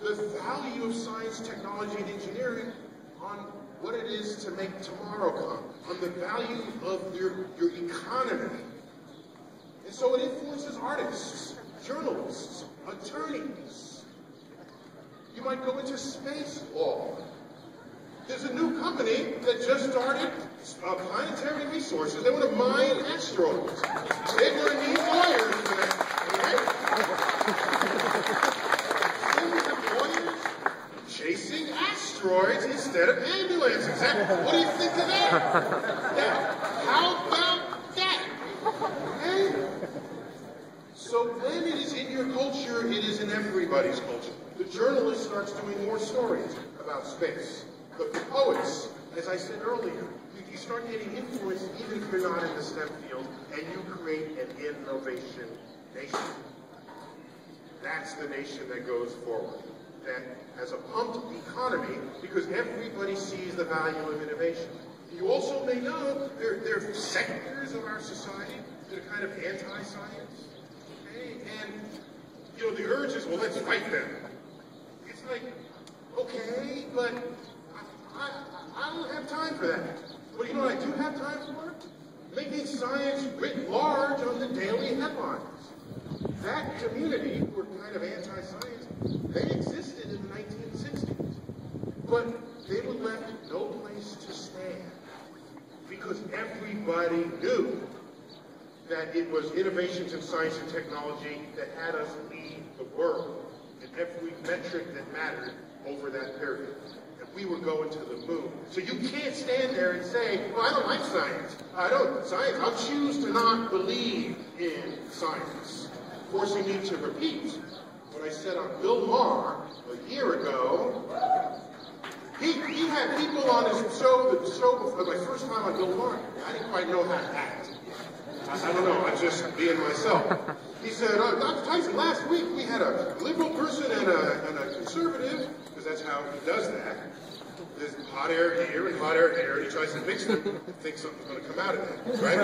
the value of science, technology, and engineering on what it is to make tomorrow come, on the value of your economy. And so it influences artists, journalists, attorneys. You might go into space law. There's a new company that just started planetary resources. They want to mine asteroids. They're going to need lawyers for that. Lawyers chasing asteroids instead of ambulances. What do you think of that? How about that? Okay? So when it is in your culture, it is in everybody's culture. The journalist starts doing more stories about space. The poets, as I said earlier, you start getting influence even if you're not in the STEM field, and you create an innovation nation. That's the nation that goes forward. That has a pumped economy because everybody sees the value of innovation. You also may know there are sectors of our society that are kind of anti-science. Okay? And, you know, the urge is, well, let's fight them. It's like, okay, but I don't have time for that. But you know what I do have time for? Making science writ large on the daily headlines. That community, who were kind of anti-science, they existed in the 1960s. But they were left no place to stand. Because everybody knew that it was innovations in science and technology that had us lead the world in every metric that mattered over that period. And we were going to the moon. So you can't stand there and say, well, I don't like science. I'll choose to not believe in science. Forcing me to repeat what I said on Bill Maher a year ago. He had people on his show, for my first time on Bill Maher, I didn't quite know how to act. I don't know, I'm just being myself. He said, Dr. Tyson, last week we had a liberal person and a conservative, because that's how he does that. There's hot air here and hot air there, and he tries to mix them and thinks something's going to come out of that, right?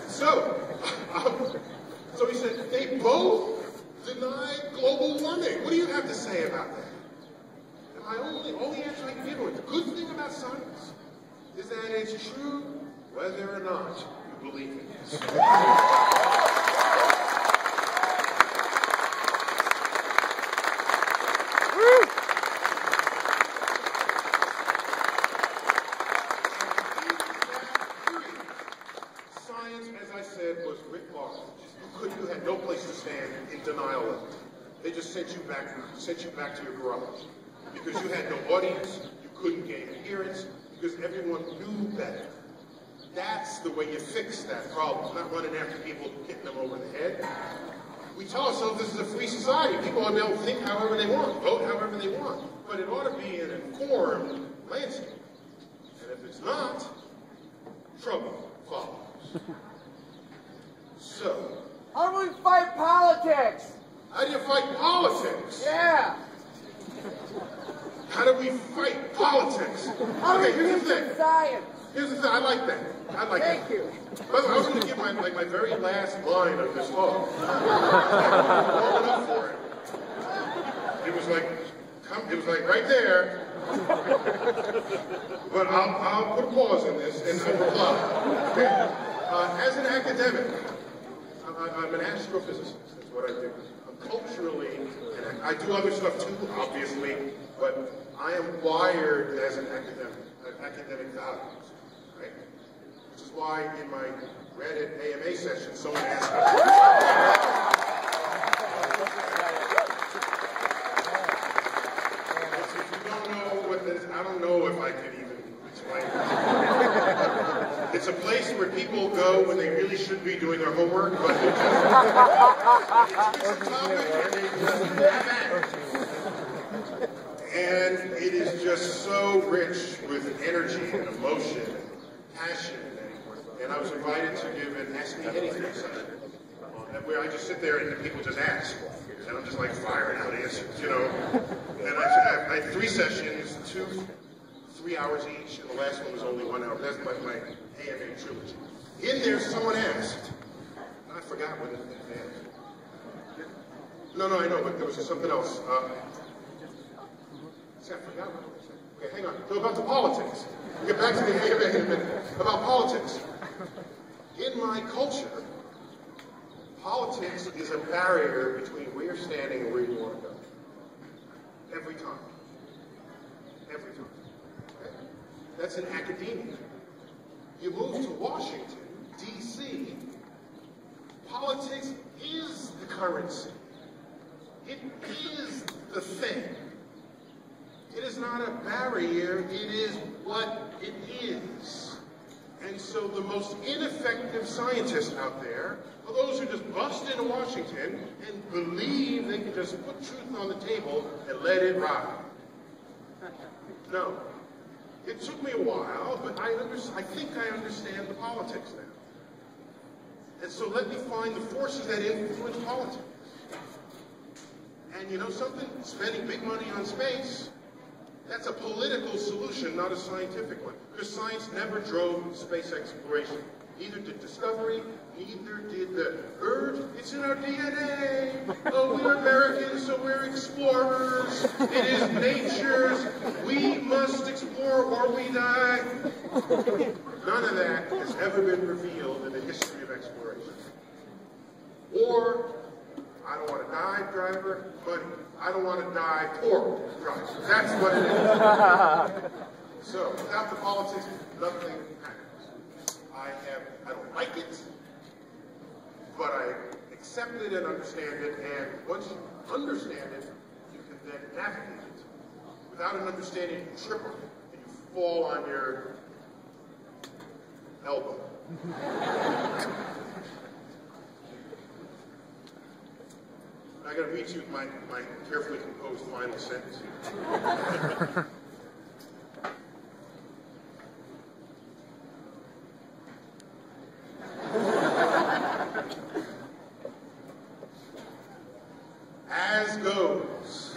So he said, they both deny global warming. What do you have to say about that? And the only answer I can give him, the good thing about science is that it's true whether or not you believe in it. Science, as I said, was writ large. You had no place to stand in denial of it. They just sent you back to your garage. Because you had no audience, you couldn't gain adherence, because everyone knew better. That's the way you fix that problem, not running after people, hitting them over the head. We tell ourselves this is a free society. People ought to be able to think however they want, vote however they want. But it ought to be an informed landscape. And if it's not, trouble follows. So, how do we fight politics? How do you fight politics? Yeah. How do we fight politics? How do we Here's the thing. science? Here's the thing. I like that. Thank you. By the way, I was going to give my very last line of this talk. For it. It was like right there. But I'll put a pause in this and reply. Okay? As an academic, I'm an astrophysicist. That's what I do. I'm culturally, and I do other stuff too, obviously, but I am wired as an academic. I have academic values, right? Which is why in my Reddit AMA session, someone asked me, if you don't know what this is, I don't know if I could even explain it. It's a place where people go when they really should be doing their homework, but it's a topic and it is just so rich with energy and emotion and passion. And I was invited to give an Ask Me Anything session where I just sit there and people just ask. And I'm just like firing out answers, you know. And I had 3 sessions, 3 hours each, and the last one was only 1 hour. That's my AMA trilogy. In there, someone asked, I forgot what it asked. No, I know, but there was something else. See, I forgot what it said. Okay, hang on. So about the politics. We'll get back to the AMA in a minute. About politics. In my culture, politics is a barrier between where you're standing and where you want to go. Every time. Every time. Okay? That's in academia. You move to Washington, D.C., politics is the currency. It is the thing. It is not a barrier, it is what it is. And so the most ineffective scientists out there are those who just bust into Washington and believe they can just put truth on the table and let it ride. No. It took me a while, but I think I understand the politics now. And so let me find the forces that influence politics. And you know something? Spending big money on space, that's a political solution, not a scientific one. Because science never drove space exploration. Neither did discovery, neither did the urge. It's in our DNA. Oh, we're Americans, so we're explorers. It is nature's. We must explore or we die. None of that has ever been revealed in the history of exploration. Or, I don't want to die, driver, but I don't want to die, poor driver. That's what it is. So, without the politics, nothing happens. I don't like it, but I accept it and understand it, and once you understand it, you can then navigate it. Without an understanding, you trip on it, and you fall on your elbow. I gotta read you my carefully composed final sentence here. As goes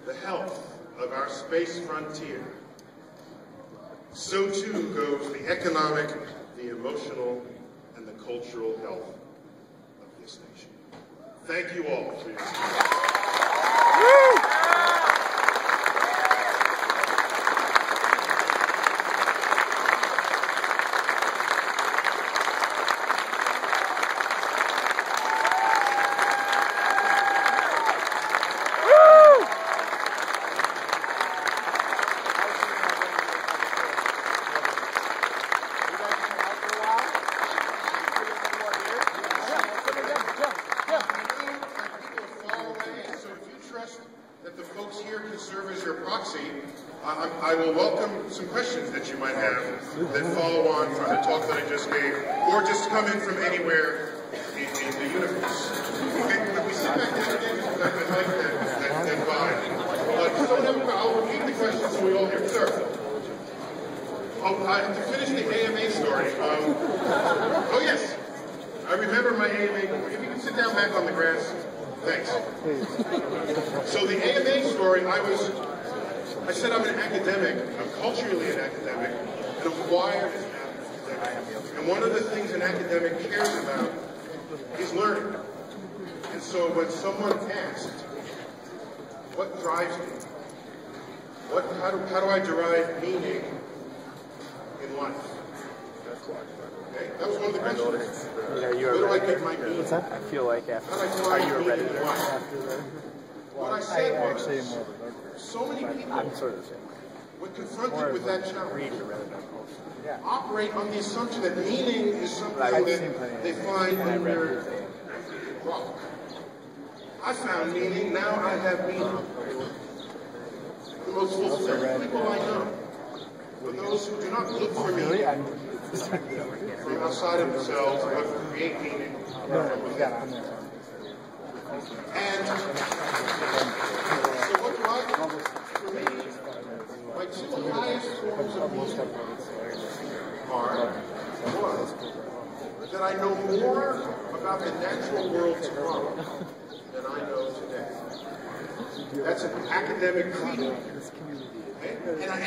the health of our space frontier, so too goes the economic, the emotional, and the cultural health of this nation. Thank you all for your time. I will welcome some questions that you might have that follow on from the talk that I just gave, or just come in from anywhere in the universe. Okay, when we sit back down again, I like that vibe. Just don't have a problem. I'll repeat the questions so we all hear. Sir. To finish the AMA story. Oh yes, I remember my AMA. If you can sit down back on the grass. Thanks. So the AMA story, I said I'm an academic, I'm culturally an academic, and I'm wired as an academic. And one of the things an academic cares about is learning. And so when someone asked, what drives me? How do I derive meaning in life? Okay, that was one of the questions. Yeah, you're Where do I get my meaning? What's that? I feel like after. How do I Are derive you a meaning in Redditor life? after the? What I said was, actually am more of a lurker. so many people, I'm sort of the same. when confronted with that challenge, Reader rather than post. Yeah. operate on the assumption that meaning is something I've that seen plenty of they things. find I in read their it. rock. I found meaning, now I have meaning. The most fulfilled people I know are those who do not look for Really? meaning from outside of themselves, but create meaning from You within. got on there. And so what drives for me, my two highest forms of meaning are, one, that I know more about the natural world tomorrow than I know today. That's an academic creed. Okay?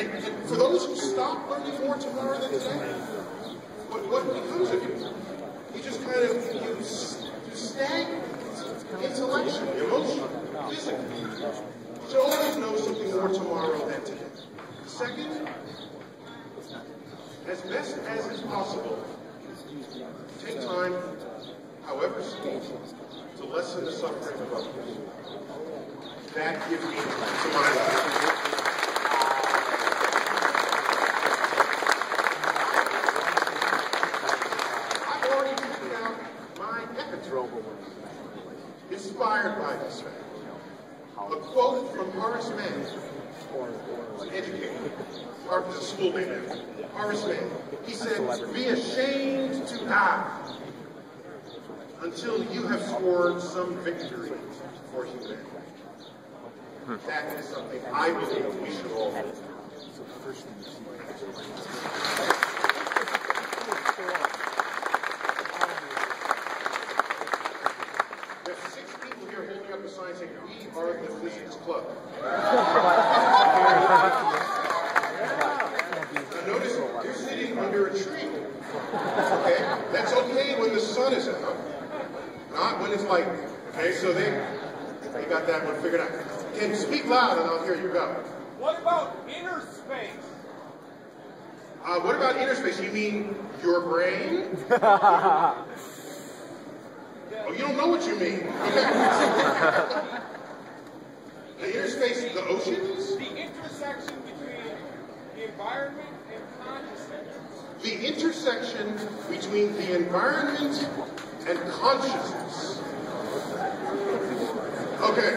And for those who stop learning more tomorrow than today, what what becomes of you? You just kind of, you stagnate intellectually, emotionally, physically. You should always know something more tomorrow than today. Second, as best as is possible, take time, however small, to lessen the suffering of others. That gives meaning to my life. I've already picked out my epitome, inspired by this fact. A quote from Horace Mann, an educator, a school name, Horace Mann. He said, "Be ashamed to die until you have scored some victory for humanity." That is something I believe we should all do. There's 6 people here holding up a sign saying, "We are the Physics Club." Now notice, you're sitting under a tree. Okay? That's okay when the sun is out. Not when it's light. Okay, so they got that one figured out. Okay, speak loud and I'll hear you go. What about inner space? What about inner space? You mean your brain? Oh, you don't know what you mean. The inner space, the oceans? The intersection between the environment and consciousness. The intersection between the environment and consciousness. Okay.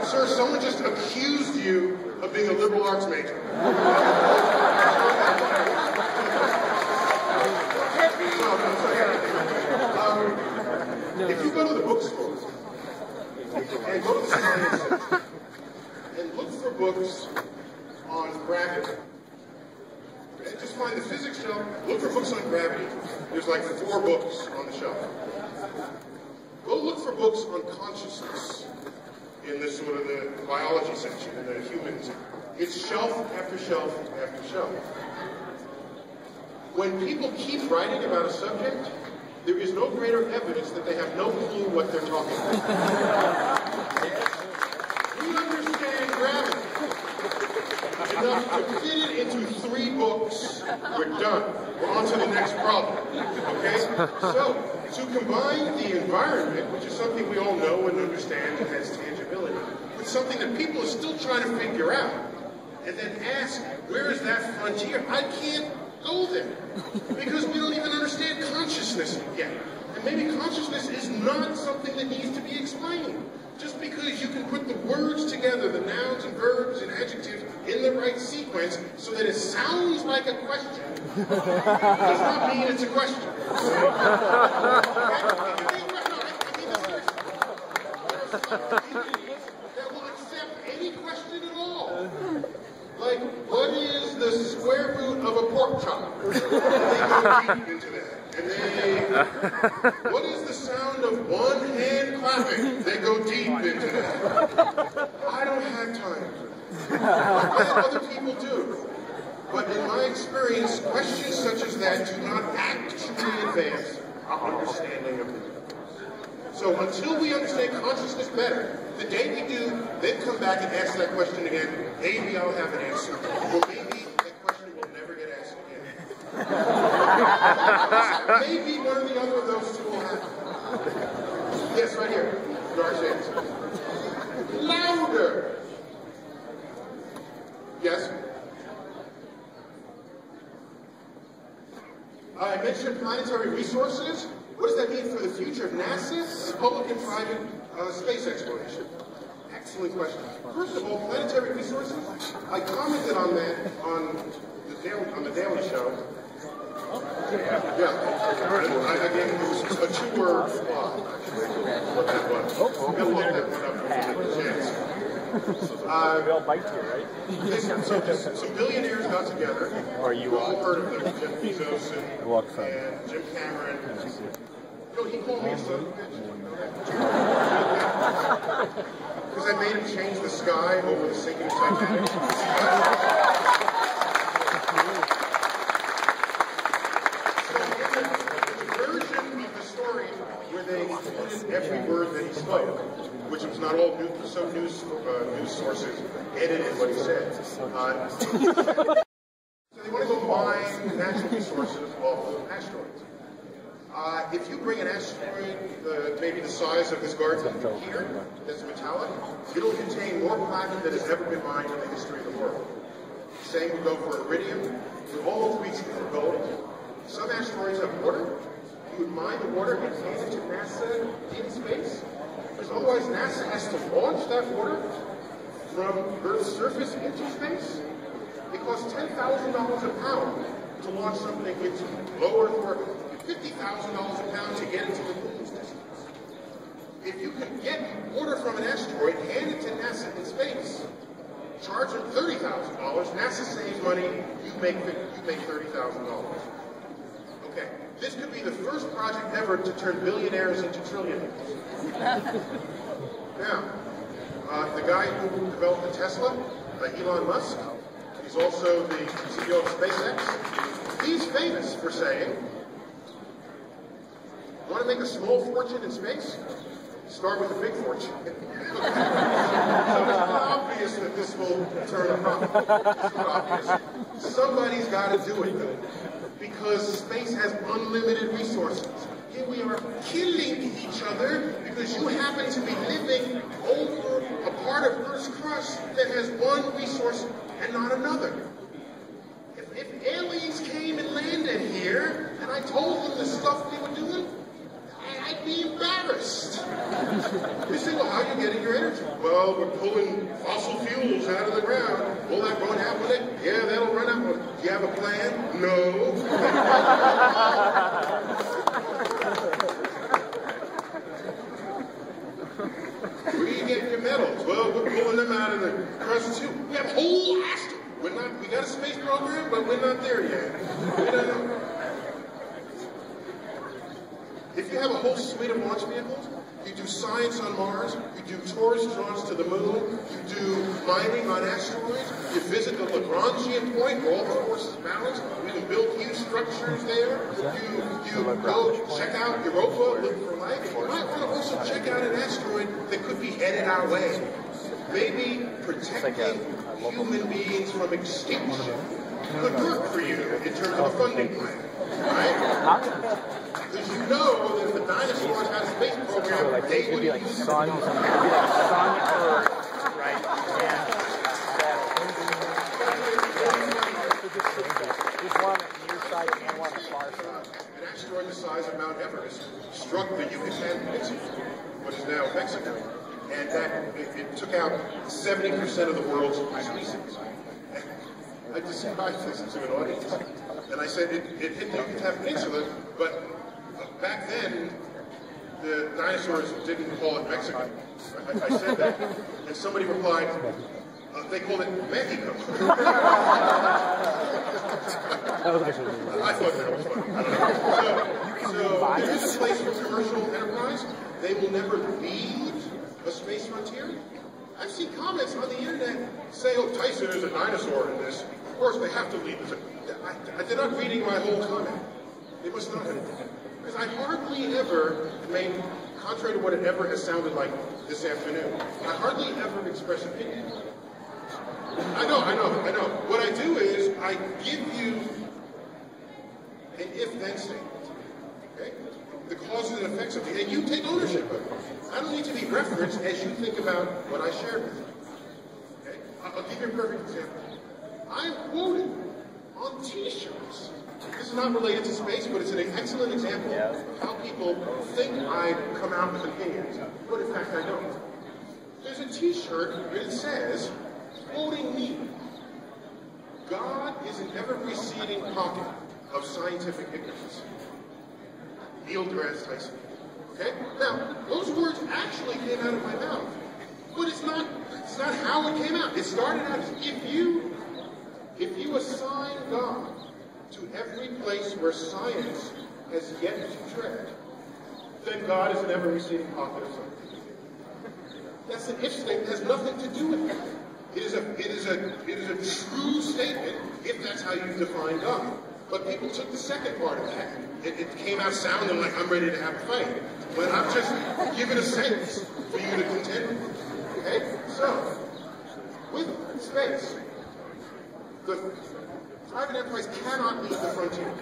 Sir, someone just accused you of being a liberal arts major. If you go to the bookstore and go to the science section and look for books on gravity, okay, just find the physics shelf, look for books on gravity. There's like 4 books on the shelf. Go look for books on consciousness in this sort of the biology section, in the humans. It's shelf after shelf after shelf. When people keep writing about a subject, there is no greater evidence that they have no clue what they're talking about. We understand gravity enough to fit it into 3 books. We're done. We're on to the next problem. Okay? So, to combine the environment, which is something we all know and understand and has tangibility, with something that people are still trying to figure out, and then ask, where is that frontier? I can't go there. Because we don't even understand consciousness yet. And maybe consciousness is not something that needs to be explained. Just because you can put the words together, the nouns and verbs and adjectives, in the right sequence so that it sounds like a question, does not mean it's a question. That will accept any question at all. Like, what is the square root of a pork chop? And they go deep into that. And they, what is the sound of one hand clapping? They go deep into that. I don't have time for that. I bet other people do. But in my experience, questions such as that do not actually advance our understanding of the universe. So until we understand consciousness better, the day we do, then come back and ask that question again, maybe I'll have an answer. Or maybe that question will never get asked again. Maybe one or the other of those two will happen. Yes, right here. Dark shades. Louder! Yes? I mentioned planetary resources. What does that mean for the future of NASA and public and private space exploration? Excellent question. First of all, planetary resources. I commented on that on the Daily Show. Yeah. I gave it a 2-word reply. What that was. I'm going to look that one up when we get the chance. They'll bite you, right? So some billionaires got together. You've all heard of them, Jeff Bezos and Jim Cameron. You know, he called me a son of a bitch. Because I made him change the sky over the sinking Titanic. So they included every word that he spoke, which was not all news sources edited what he said. So they want to go mine natural resources off of asteroids. If you bring an asteroid, maybe the size of this garden here, that's metallic, it'll contain more platinum than has ever been mined in the history of the world. Same would go for iridium. It almost beats for gold. Some asteroids have water. You would mine the water and hand it to NASA in space, because otherwise NASA has to launch that water from Earth's surface into space. It costs $10,000 a pound to launch something into low Earth orbit. $50,000 a pound to get into the moon's distance. If you can get water from an asteroid, hand it to NASA in space, charge them $30,000, NASA saves money, you make $30,000. Okay, this could be the first project ever to turn billionaires into trillionaires. Now, the guy who developed the Tesla, Elon Musk, he's also the CEO of SpaceX. He's famous for saying, want to make a small fortune in space? Start with a big fortune. So it's obvious that this will turn a profit. It's obvious. Somebody's got to do it, though, because space has unlimited resources. Here we are killing each other because you happen to be living over a part of Earth's crust that has one resource and not another. If aliens came and landed here and I told them the stuff they were doing, I'd be embarrassed. You say, well, how are you getting your energy? Well, we're pulling fossil fuels out of the ground. Will that run out with it? Yeah, that'll run out with it. Do you have a plan? No. Where do you get your metals? Well, we're pulling them out of the crust too. We have whole asteroids. We got a space program, but we're not there yet. We don't know. If you have a whole suite of launch vehicles, you do science on Mars, you do tourist draws to the moon, you do mining on asteroids, you visit the Lagrangian point where all the forces balance, you can build huge structures there, you go check out Europa, look for life. You might want to also check out an asteroid that could be headed our way. Maybe protecting human beings from extinction could work for you in terms of a funding plan, right? Because you know that if the dinosaurs had a space program, they would like use sun, Earth, right? Just one near side and one far side. An asteroid the size of Mount Everest struck the Yucatan Peninsula, what is now Mexico, and that it took out 70% of the world's species. I described this to an audience, and I said it hit the Yucatan Peninsula, but back then, the dinosaurs didn't call it Mexico. I said that, and somebody replied, they called it Mexico. I thought that was funny. So there is a place for commercial enterprise. They will never leave a space frontier. I've seen comments on the internet say, oh, Tyson is a dinosaur in this. Of course, they have to leave. They're not reading my whole comment. They must not have. Because I hardly ever contrary to what it ever has sounded like this afternoon, I hardly ever express opinion. I know. What I do is I give you an if-then statement. Okay? The causes and effects of it, and you take ownership of it. I don't need to be referenced as you think about what I shared with you. Okay? I'll give you a perfect example. I'm quoted on T-shirts. This is not related to space, but it's an excellent example of how people think I come out with opinions, but in fact I don't. There's a T-shirt that says, quoting me, God is an ever-receding pocket of scientific ignorance. Neil deGrasse Tyson. Okay? Now, those words actually came out of my mouth, but it's not how it came out. It started out as if you assign God to every place where science has yet to tread, then God is an ever-receding pocket of science. That's an if statement. It has nothing to do with that. It is a true statement if that's how you define God. But people took the second part of that. It came out sounding like I'm ready to have a fight. But I'm just giving a sentence for you to contend with. Okay? So, with space, the private enterprise cannot leave the frontier.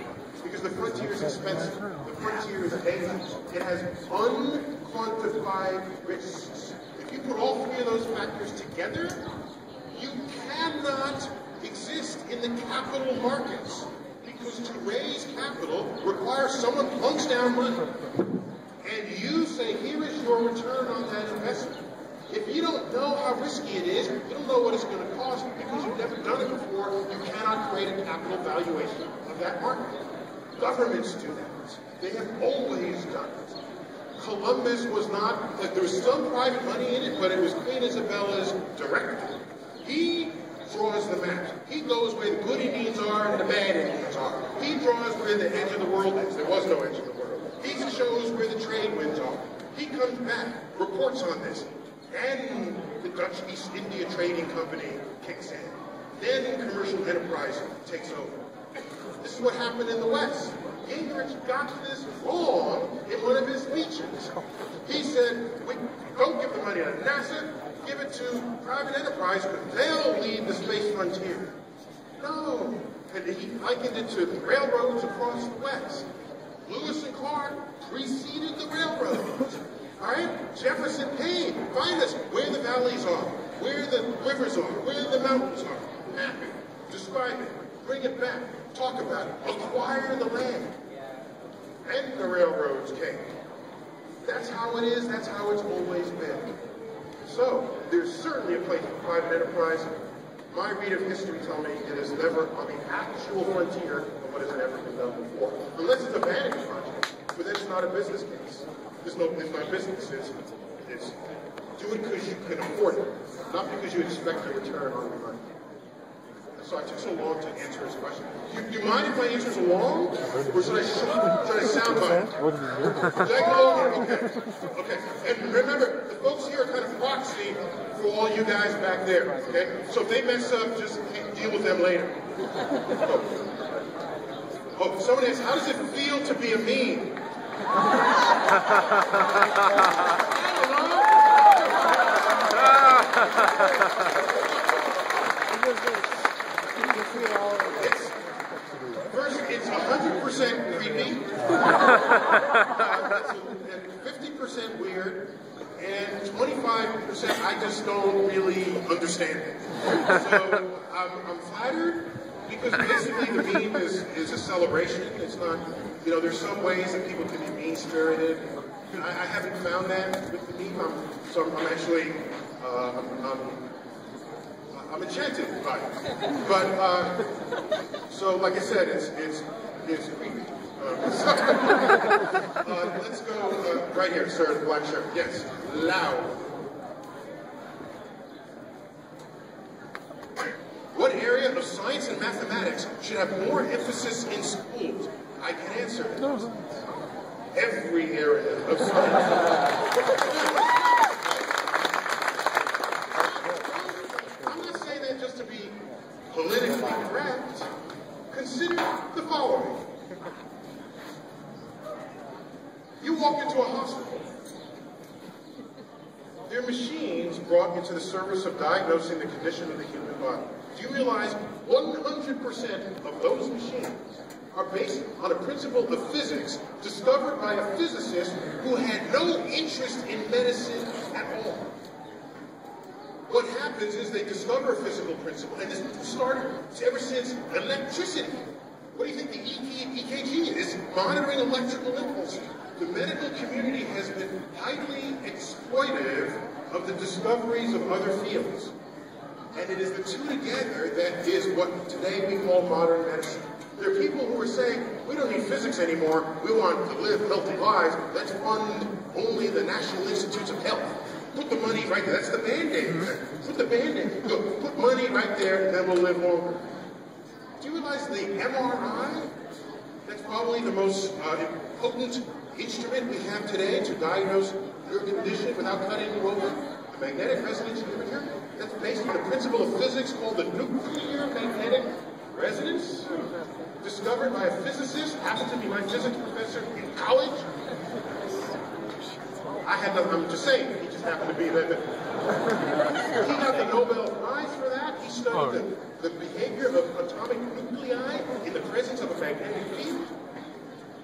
Because the frontier is expensive. The frontier is dangerous. It has unquantified risks. If you put all three of those factors together, you cannot exist in the capital markets. Because to raise capital requires someone plunks down money. And you say, here is your return on that investment. If you don't know how risky it is, you don't know what it's going to cost because you've never done it before, you cannot create a capital valuation of that market. Governments do that. They have always done it. Columbus was not, like, there was some private money in it, but it was Queen Isabella's director. He draws the map. He goes where the good Indians are and the bad Indians are. He draws where the edge of the world is. There was no edge of the world. He shows where the trade winds are. He comes back, reports on this. Then the Dutch East India Trading Company kicks in. Then commercial enterprise takes over. This is what happened in the West. Gingrich got this wrong in one of his speeches. He said, don't give the money to NASA, give it to private enterprise, but they'll lead the space frontier. No. And he likened it to railroads across the West. Lewis and Clark preceded the railroads. All right? Jefferson paid. Find us where the valleys are, where the rivers are, where the mountains are. Map it. Describe it. Bring it back. Talk about it. Acquire the land. And the railroads came. That's how it is. That's how it's always been. So, there's certainly a place for private enterprise. My read of history tells me it is never on the actual frontier of what has never been done before. Unless it's a vanity project, but then it's not a business case. It's not business. It's do it because you can afford it, not because you expect a return on your money. So I took so long to answer his question. Do you mind if my answer's long? Or should I sound bite? Should I go? Okay. And remember, the folks here are kind of proxy for all you guys back there. Okay? So if they mess up, just deal with them later. Oh, someone asks, how does it feel to be a meme? First, it's 100% creepy, 50% weird, and 25% I just don't really understand it. So I'm flattered because basically the meme is a celebration. It's not, there's some ways that people can be mean-spirited. I haven't found that with the meme. I'm actually, I'm enchanted by it. But, so like I said, it's creepy. Let's go right here, sir, the black shirt. Yes, loud. What area of science and mathematics should have more emphasis in schools? I can answer it. Every area of science. Just to be politically correct, consider the following. You walk into a hospital. There are machines brought into the service of diagnosing the condition of the human body. Do you realize 100% of those machines are based on a principle of physics discovered by a physicist who had no interest in medicine at all? What happens is they discover a physical principle, and this started ever since electricity. What do you think the EKG is? Monitoring electrical impulses. The medical community has been highly exploitive of the discoveries of other fields. And it is the two together that is what today we call modern medicine. There are people who are saying, we don't need physics anymore, we want to live healthy lives, let's fund only the National Institutes of Health. Put the money right there. That's the Band-Aid. Put the Band-Aid. Put money right there, and then we'll live longer. Do you realize the MRI? That's probably the most potent instrument we have today to diagnose your condition without cutting you over. The magnetic resonance inhibitor. That's based on a principle of physics called the nuclear magnetic resonance. discovered by a physicist, happened to be my physics professor in college. I'm just saying, he just happened to be that. He got the Nobel Prize for that. He studied the behavior of atomic nuclei in the presence of a magnetic field.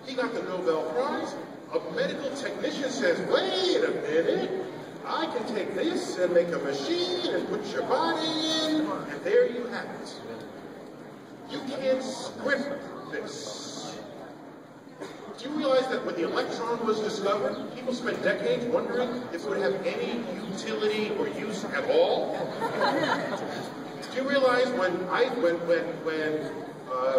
He got the Nobel Prize. A medical technician says, wait a minute, I can take this and make a machine and put your body in, and there you have it. You can't script this. Do you realize that when the electron was discovered, people spent decades wondering if it would have any utility or use at all? Do you realize when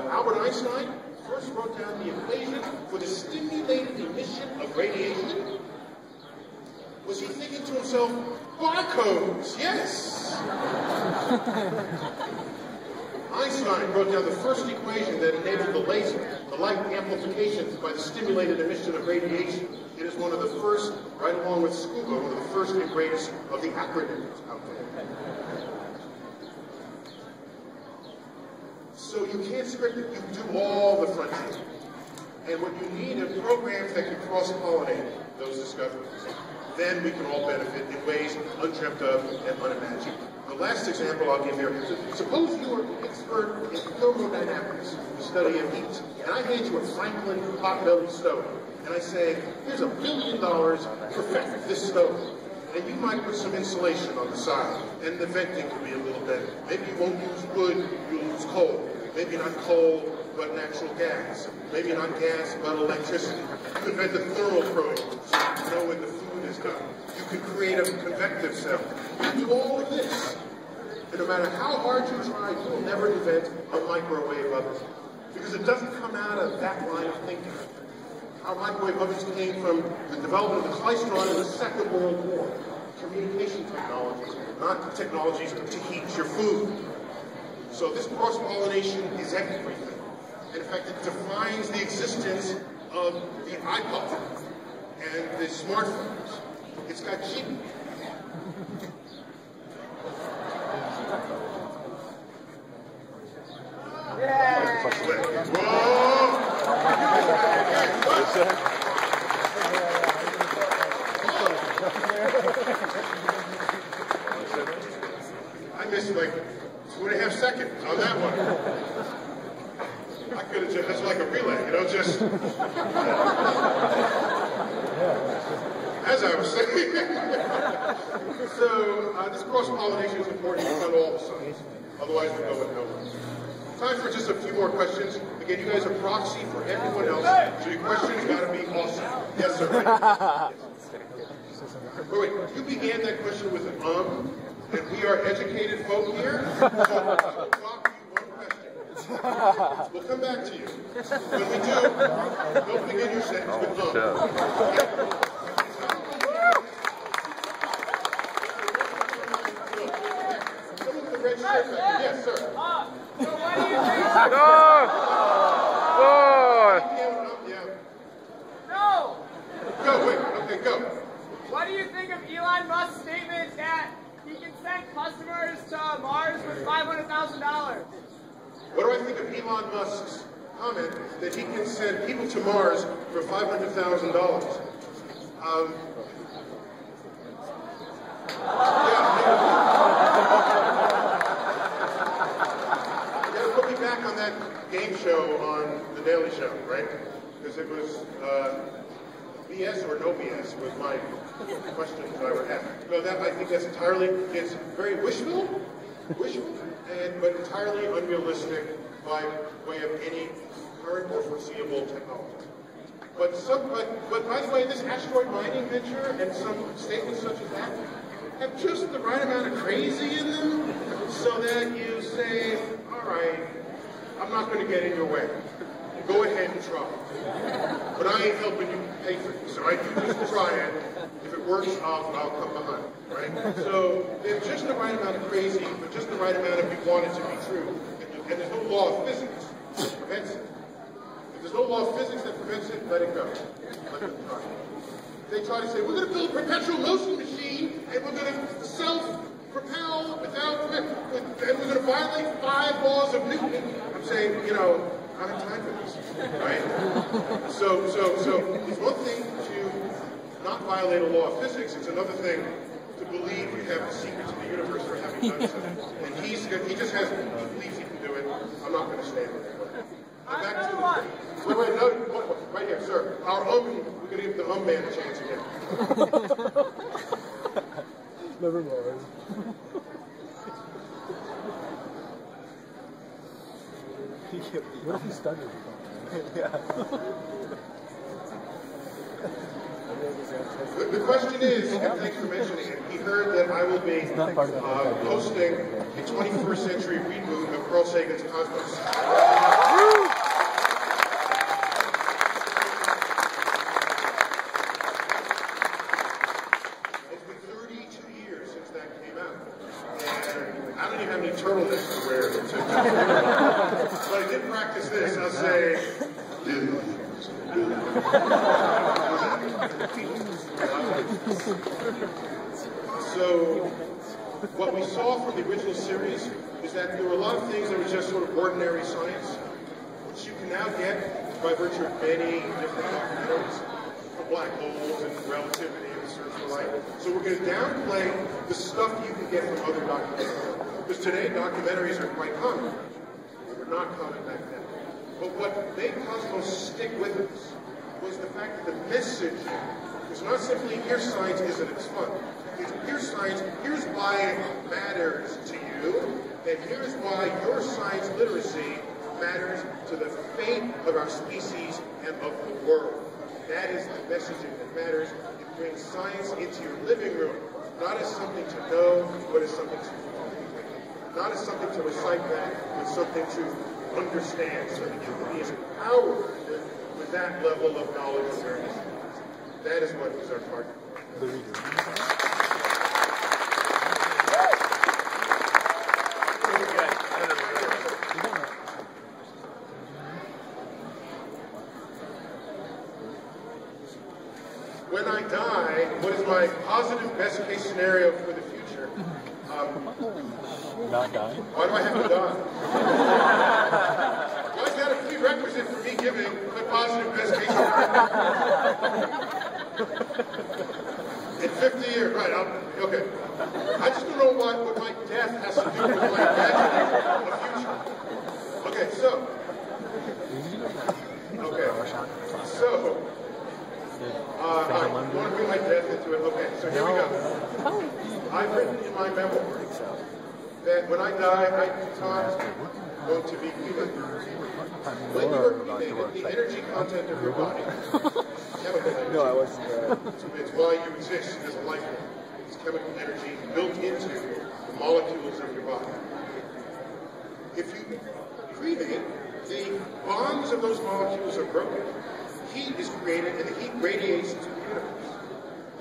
Albert Einstein first wrote down the equation for the stimulated emission of radiation, was he thinking to himself, barcodes, yes! Einstein wrote down the first equation that enabled the laser, the light amplification by the stimulated emission of radiation. It is one of the first, right along with SCUBA, one of the first and greatest of the acronyms out there. So you can't script it, you do all the front end. And what you need are programs that can cross-pollinate those discoveries. Then we can all benefit in ways undreamt of and unimagined. The last example I'll give here, suppose you are an expert in thermodynamics, the study of heat, and I hand you a Franklin pot-bellied stove, and I say, here's $1 billion, perfect this stove. And you might put some insulation on the side, and the venting will be a little better. Maybe you won't use wood, you'll use coal. Maybe not coal, but natural gas. Maybe not gas, but electricity. You can invent a thermal probe, so you know when the food is done. You can create a convective cell. You do all of this. And no matter how hard you try, you will never invent a microwave oven. Because it doesn't come out of that line of thinking. Our microwave ovens came from the development of the klystron in the Second World War. Communication technologies, not technologies to heat your food. So this cross-pollination is everything. And in fact, it defines the existence of the iPod and the smartphones. It's got cheap. Yeah. I missed like 2.5 seconds on that one. I could have just like a relay, you know, just as I was saying. So this cross-pollination is important on all sides. Otherwise, we go with nowhere. Time for just a few more questions. Again, you guys are proxy for everyone else, so your questions got to be awesome. Yes, sir. Wait, you began that question with an and we are educated folk here, so I'll block you one question. We'll come back to you. When we do, don't begin your sentence with Someone with the red shirt back here. Yes, sir. So what do you think? No! Go, wait, okay, go. What do you think of Elon Musk's statement that he can send customers to Mars for $500,000? What do I think of Elon Musk's comment that he can send people to Mars for $500,000? Put me back on that game show on The Daily Show, right? Because it was BS or no BS was my questions I were asking. So that I think that's entirely, it's very wishful, but entirely unrealistic by way of any current or foreseeable technology. But by the way, this asteroid mining venture and some statements such as that have just the right amount of crazy in them so that you say, all right, I'm not going to get in your way. Go ahead and try. But I ain't helping you pay for it. So I do just try it. If it works, I'll come behind. Right? So there's just the right amount of crazy, but just the right amount of you want it to be true. And there's no law of physics that prevents it. If there's no law of physics that prevents it, let it go. Let them try. They try to say, we're going to build a perpetual motion machine, and we're going to self-propel without, and we're going to violate 5 laws of Newton. I'm saying, you know, I don't have time for this, right? So it's one thing to not violate a law of physics. It's another thing to believe you have the secrets of the universe for having done so. And he just has, he believes he can do it. I'm not going to stand with it. Back to the, wait, no, right here, sir. Our we're going to give the man a chance again. Never mind. What if he stuttered? Yeah. The question is, and thanks for mentioning it, he heard that I will be hosting a 21st century reboot of Carl Sagan's Cosmos. It's been 32 years since that came out. And I don't even have any turtlenecks to wear. But I did practice this. I'll say, So, what we saw from the original series is that there were a lot of things that were just sort of ordinary science, which you can now get by virtue of many different documentaries, from black holes and relativity and the search for light. So we're going to downplay the stuff you can get from other documentaries. Because today, documentaries are quite common. They were not common back then. But what made Cosmos stick with us was the fact that the message was not simply, here's science, isn't it fun? It's, here's science, here's why it matters to you, and here's why your science literacy matters to the fate of our species and of the world. That is the messaging that matters. It brings science into your living room, not as something to know, but as something to not as something to recite back, but something to understand, so that you can be empowered with that level of knowledge and awareness. That is what is our target. When I die, what is my positive best case scenario for the future? Not die. Why do I have to die? Well, is that a prerequisite for me giving a positive best case scenario? In 50 years, right, okay. I just don't know what my death has to do with my imagining the future. Okay, so, I want to bring my death into it. Okay, so here we go. I've written in my memoir that when I die, I'm not going to be cremated. When you are cremated, the energy content of your body, chemical energy, No, I wasn't there. it's why you exist as a life form. It's chemical energy built into the molecules of your body. If you cremate, the bonds of those molecules are broken. Heat is created, and the heat radiates into the universe.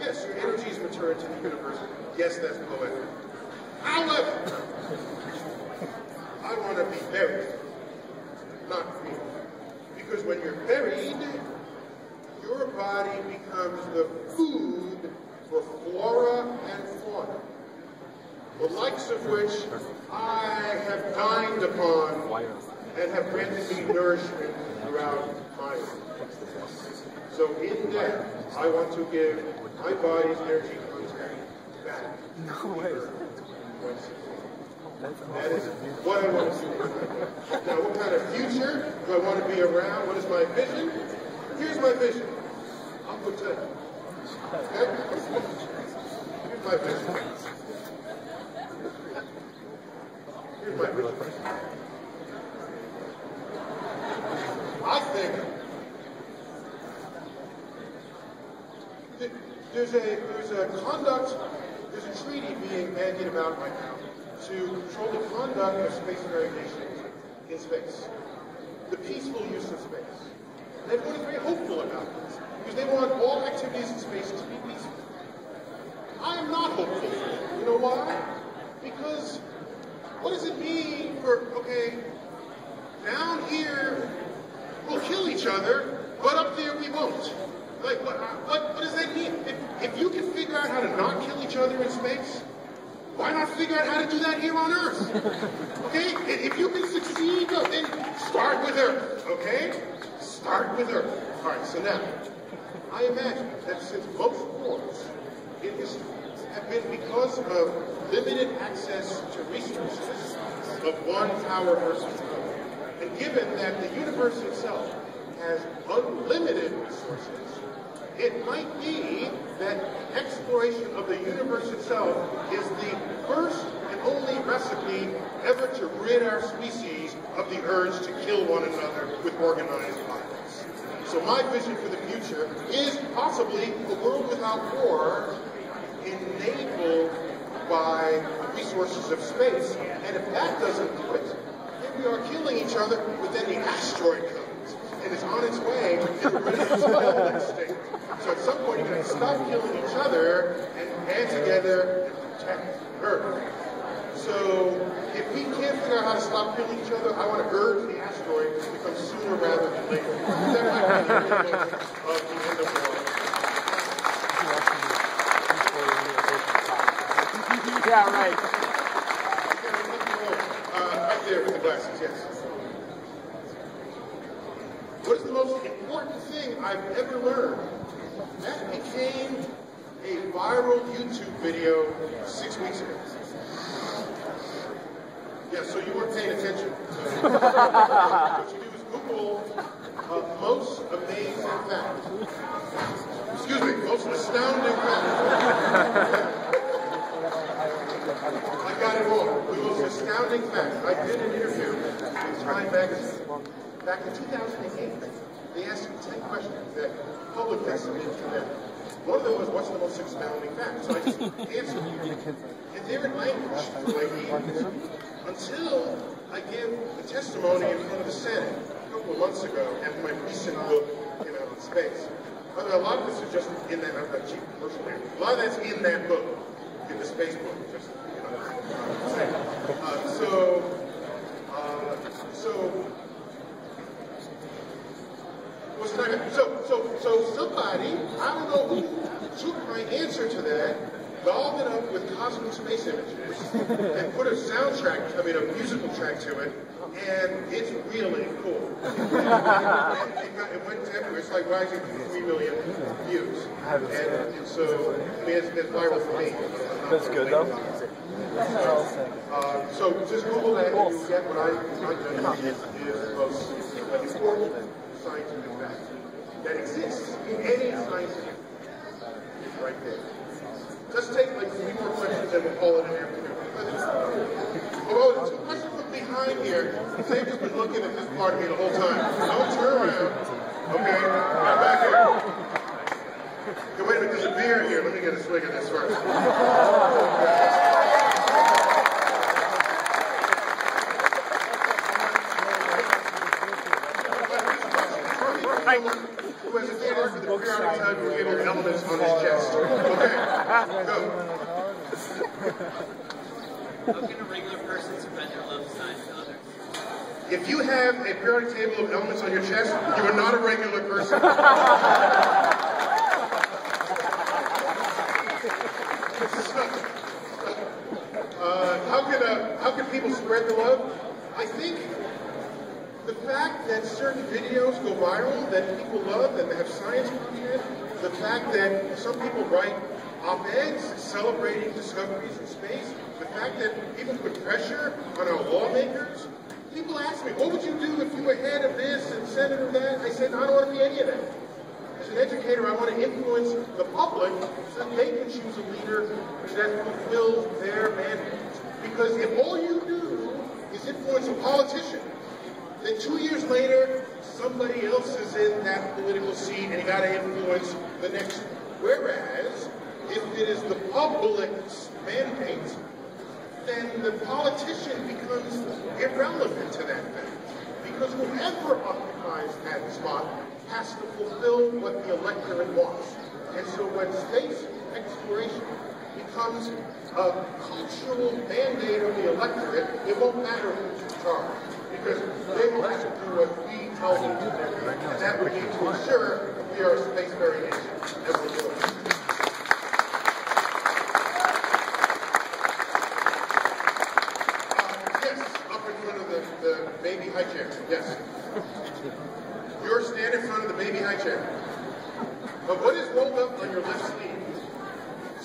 Yes, your energy is returned to the universe. Yes, that's poetic. However, I want to be buried, not cremated. Because when you're buried, your body becomes the food for flora and fauna, the likes of which I have dined upon and have granted me nourishment throughout my life. So in death, I want to give my body's energy content back. No way. That is what I want to see. Now, what kind of future do I want to be around? What is my vision? Here's my vision. I'll go tell you. Okay? Here's my vision. Here's my vision. I think there's a treaty being bandied about right now to control the conduct of space navigation in space, the peaceful use of space. And everyone is very hopeful about this because they want all activities in space to be peaceful. I am not hopeful for that. You know why? Because what does it mean for, okay, down here we'll kill each other, but up there we won't? Like, what does that mean? If you can figure out how to not kill each other in space, Why not figure out how to do that here on Earth? Okay? And if you can succeed, then start with Earth. Okay? Start with Earth. All right, so now, I imagine that since most wars in history have been because of limited access to resources of one power versus another, and given that the universe itself has unlimited resources, it might be that exploration of the universe itself is the first and only recipe ever to rid our species of the urge to kill one another with organized violence. So my vision for the future is possibly a world without war, enabled by the resources of space. And if that doesn't do it, then we are killing each other, but then the asteroid comes and it's on its way to rid its own extinct. So at some point, you're going to stop killing each other and band together and protect Earth. So if we can't figure out how to stop killing each other, I want to urge the asteroid to come sooner rather than later. That might be the end of the war. Yeah, right. Right there with the glasses, yes. What is the most important thing I've ever learned? That became a viral YouTube video 6 weeks ago. Yeah, so you weren't paying attention. What you do is Google most amazing fact. Excuse me, most astounding fact. I got it wrong. The most astounding fact. I did an interview with Time Magazine. Back in 2008, they asked me 10 questions that public submitted to them. One of them was, what's the most astounding fact? So I just answered them. And they're in language like until I gave a testimony in front of the Senate a couple of months ago after my recent book came out on space. By the way, a lot of this is just in that, I'm not cheap commercial here. A lot of that's in that book, in the space book. Just, So somebody, I don't know who, took my answer to that, dolled it up with cosmic space images, and put a soundtrack, a musical track to it, and it's really cool. It went to everywhere. It's like rising to 3 million views. And so, it's viral for me. That's good, though. So just Google that and you'll get what I judge is the most important scientific fact that exists in any scientific is right there. Let's take like 3 more questions and we'll call it an afternoon. Oh, there's 2 questions from behind here. They've just been looking at this part of me the whole time. Don't turn around. Okay, I'm back here. Okay, wait a minute, there's a beer here. Let me get a swig of this first. Who has a theater for the periodic table elements on his chest. Okay, go. How can a regular person spread their love signs to others? If you have a periodic table of elements on your chest, you are not a regular person. How can people spread the love? I think the fact that certain videos go viral that people love and have science content, the fact that some people write op-eds celebrating discoveries in space, the fact that people put pressure on our lawmakers. People ask me, what would you do if you were head of this and senator of that? I said, I don't want to be any of that. As an educator, I want to influence the public so that they can choose a leader that fulfills their mandate. Because if all you do is influence a politician, then 2 years later, somebody else is in that political seat and you got to influence the next. Whereas, if it is the public's mandate, then the politician becomes irrelevant to that fact. Because whoever occupies that spot has to fulfill what the electorate wants. And so when space exploration becomes a cultural mandate of the electorate, it won't matter who's in charge. Because they will have to do what we tell them to do. And that would need to ensure that we are a spacefaring nation, as we're doing.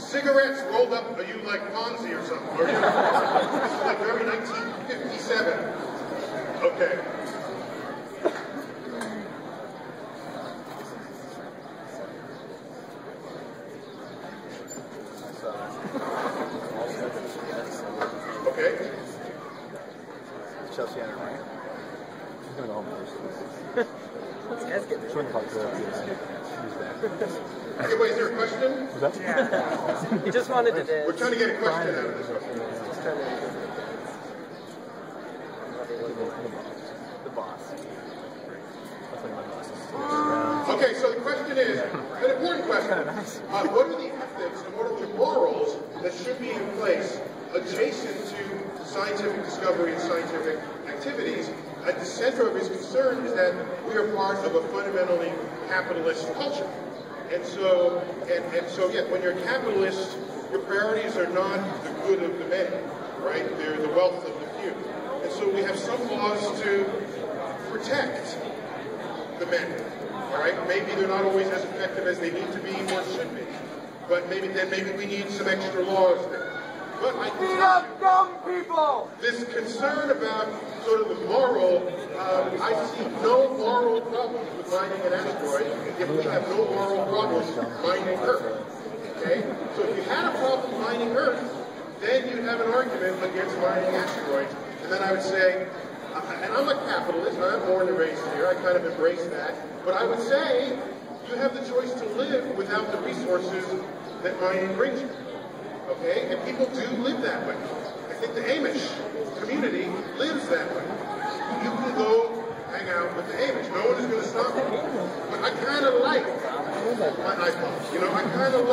Cigarettes rolled up, are you like Ponzi or something? Or this is like very 1957. Okay. Okay. Chelsea Hunter, right? He's gonna go home first. This guy's getting Just went to talk to her. Okay, wait, is there a question? Was that? Yeah. He just wanted to dance. We're trying to get a question out of this one. He's trying to... The boss. Okay, so the question is, an important question. What are the ethics and what are the morals that should be in place adjacent to scientific discovery and scientific activities? At the center of his concern is that we are part of a fundamentally capitalist culture. And so, yeah, when you're a capitalist, your priorities are not the good of the many, right? They're the wealth of the few. And so we have some laws to protect the many, all right? Maybe they're not always as effective as they need to be or should be. But maybe we need some extra laws there. But I think Beat up dumb people! this concern about sort of the moral, I see no moral problems with mining an asteroid if we have no moral problems mining Earth. Okay? So if you had a problem mining Earth, then you'd have an argument against mining asteroids. And then I would say, and I'm a capitalist, I'm born and raised here, I kind of embrace that, but I would say you have the choice to live without the resources that mining brings you. Okay? And people do live that way. I think the Amish community lives that way. You can go hang out with the Amish. No one is going to stop you. But I kind of like my iPhone. You know, I kind of like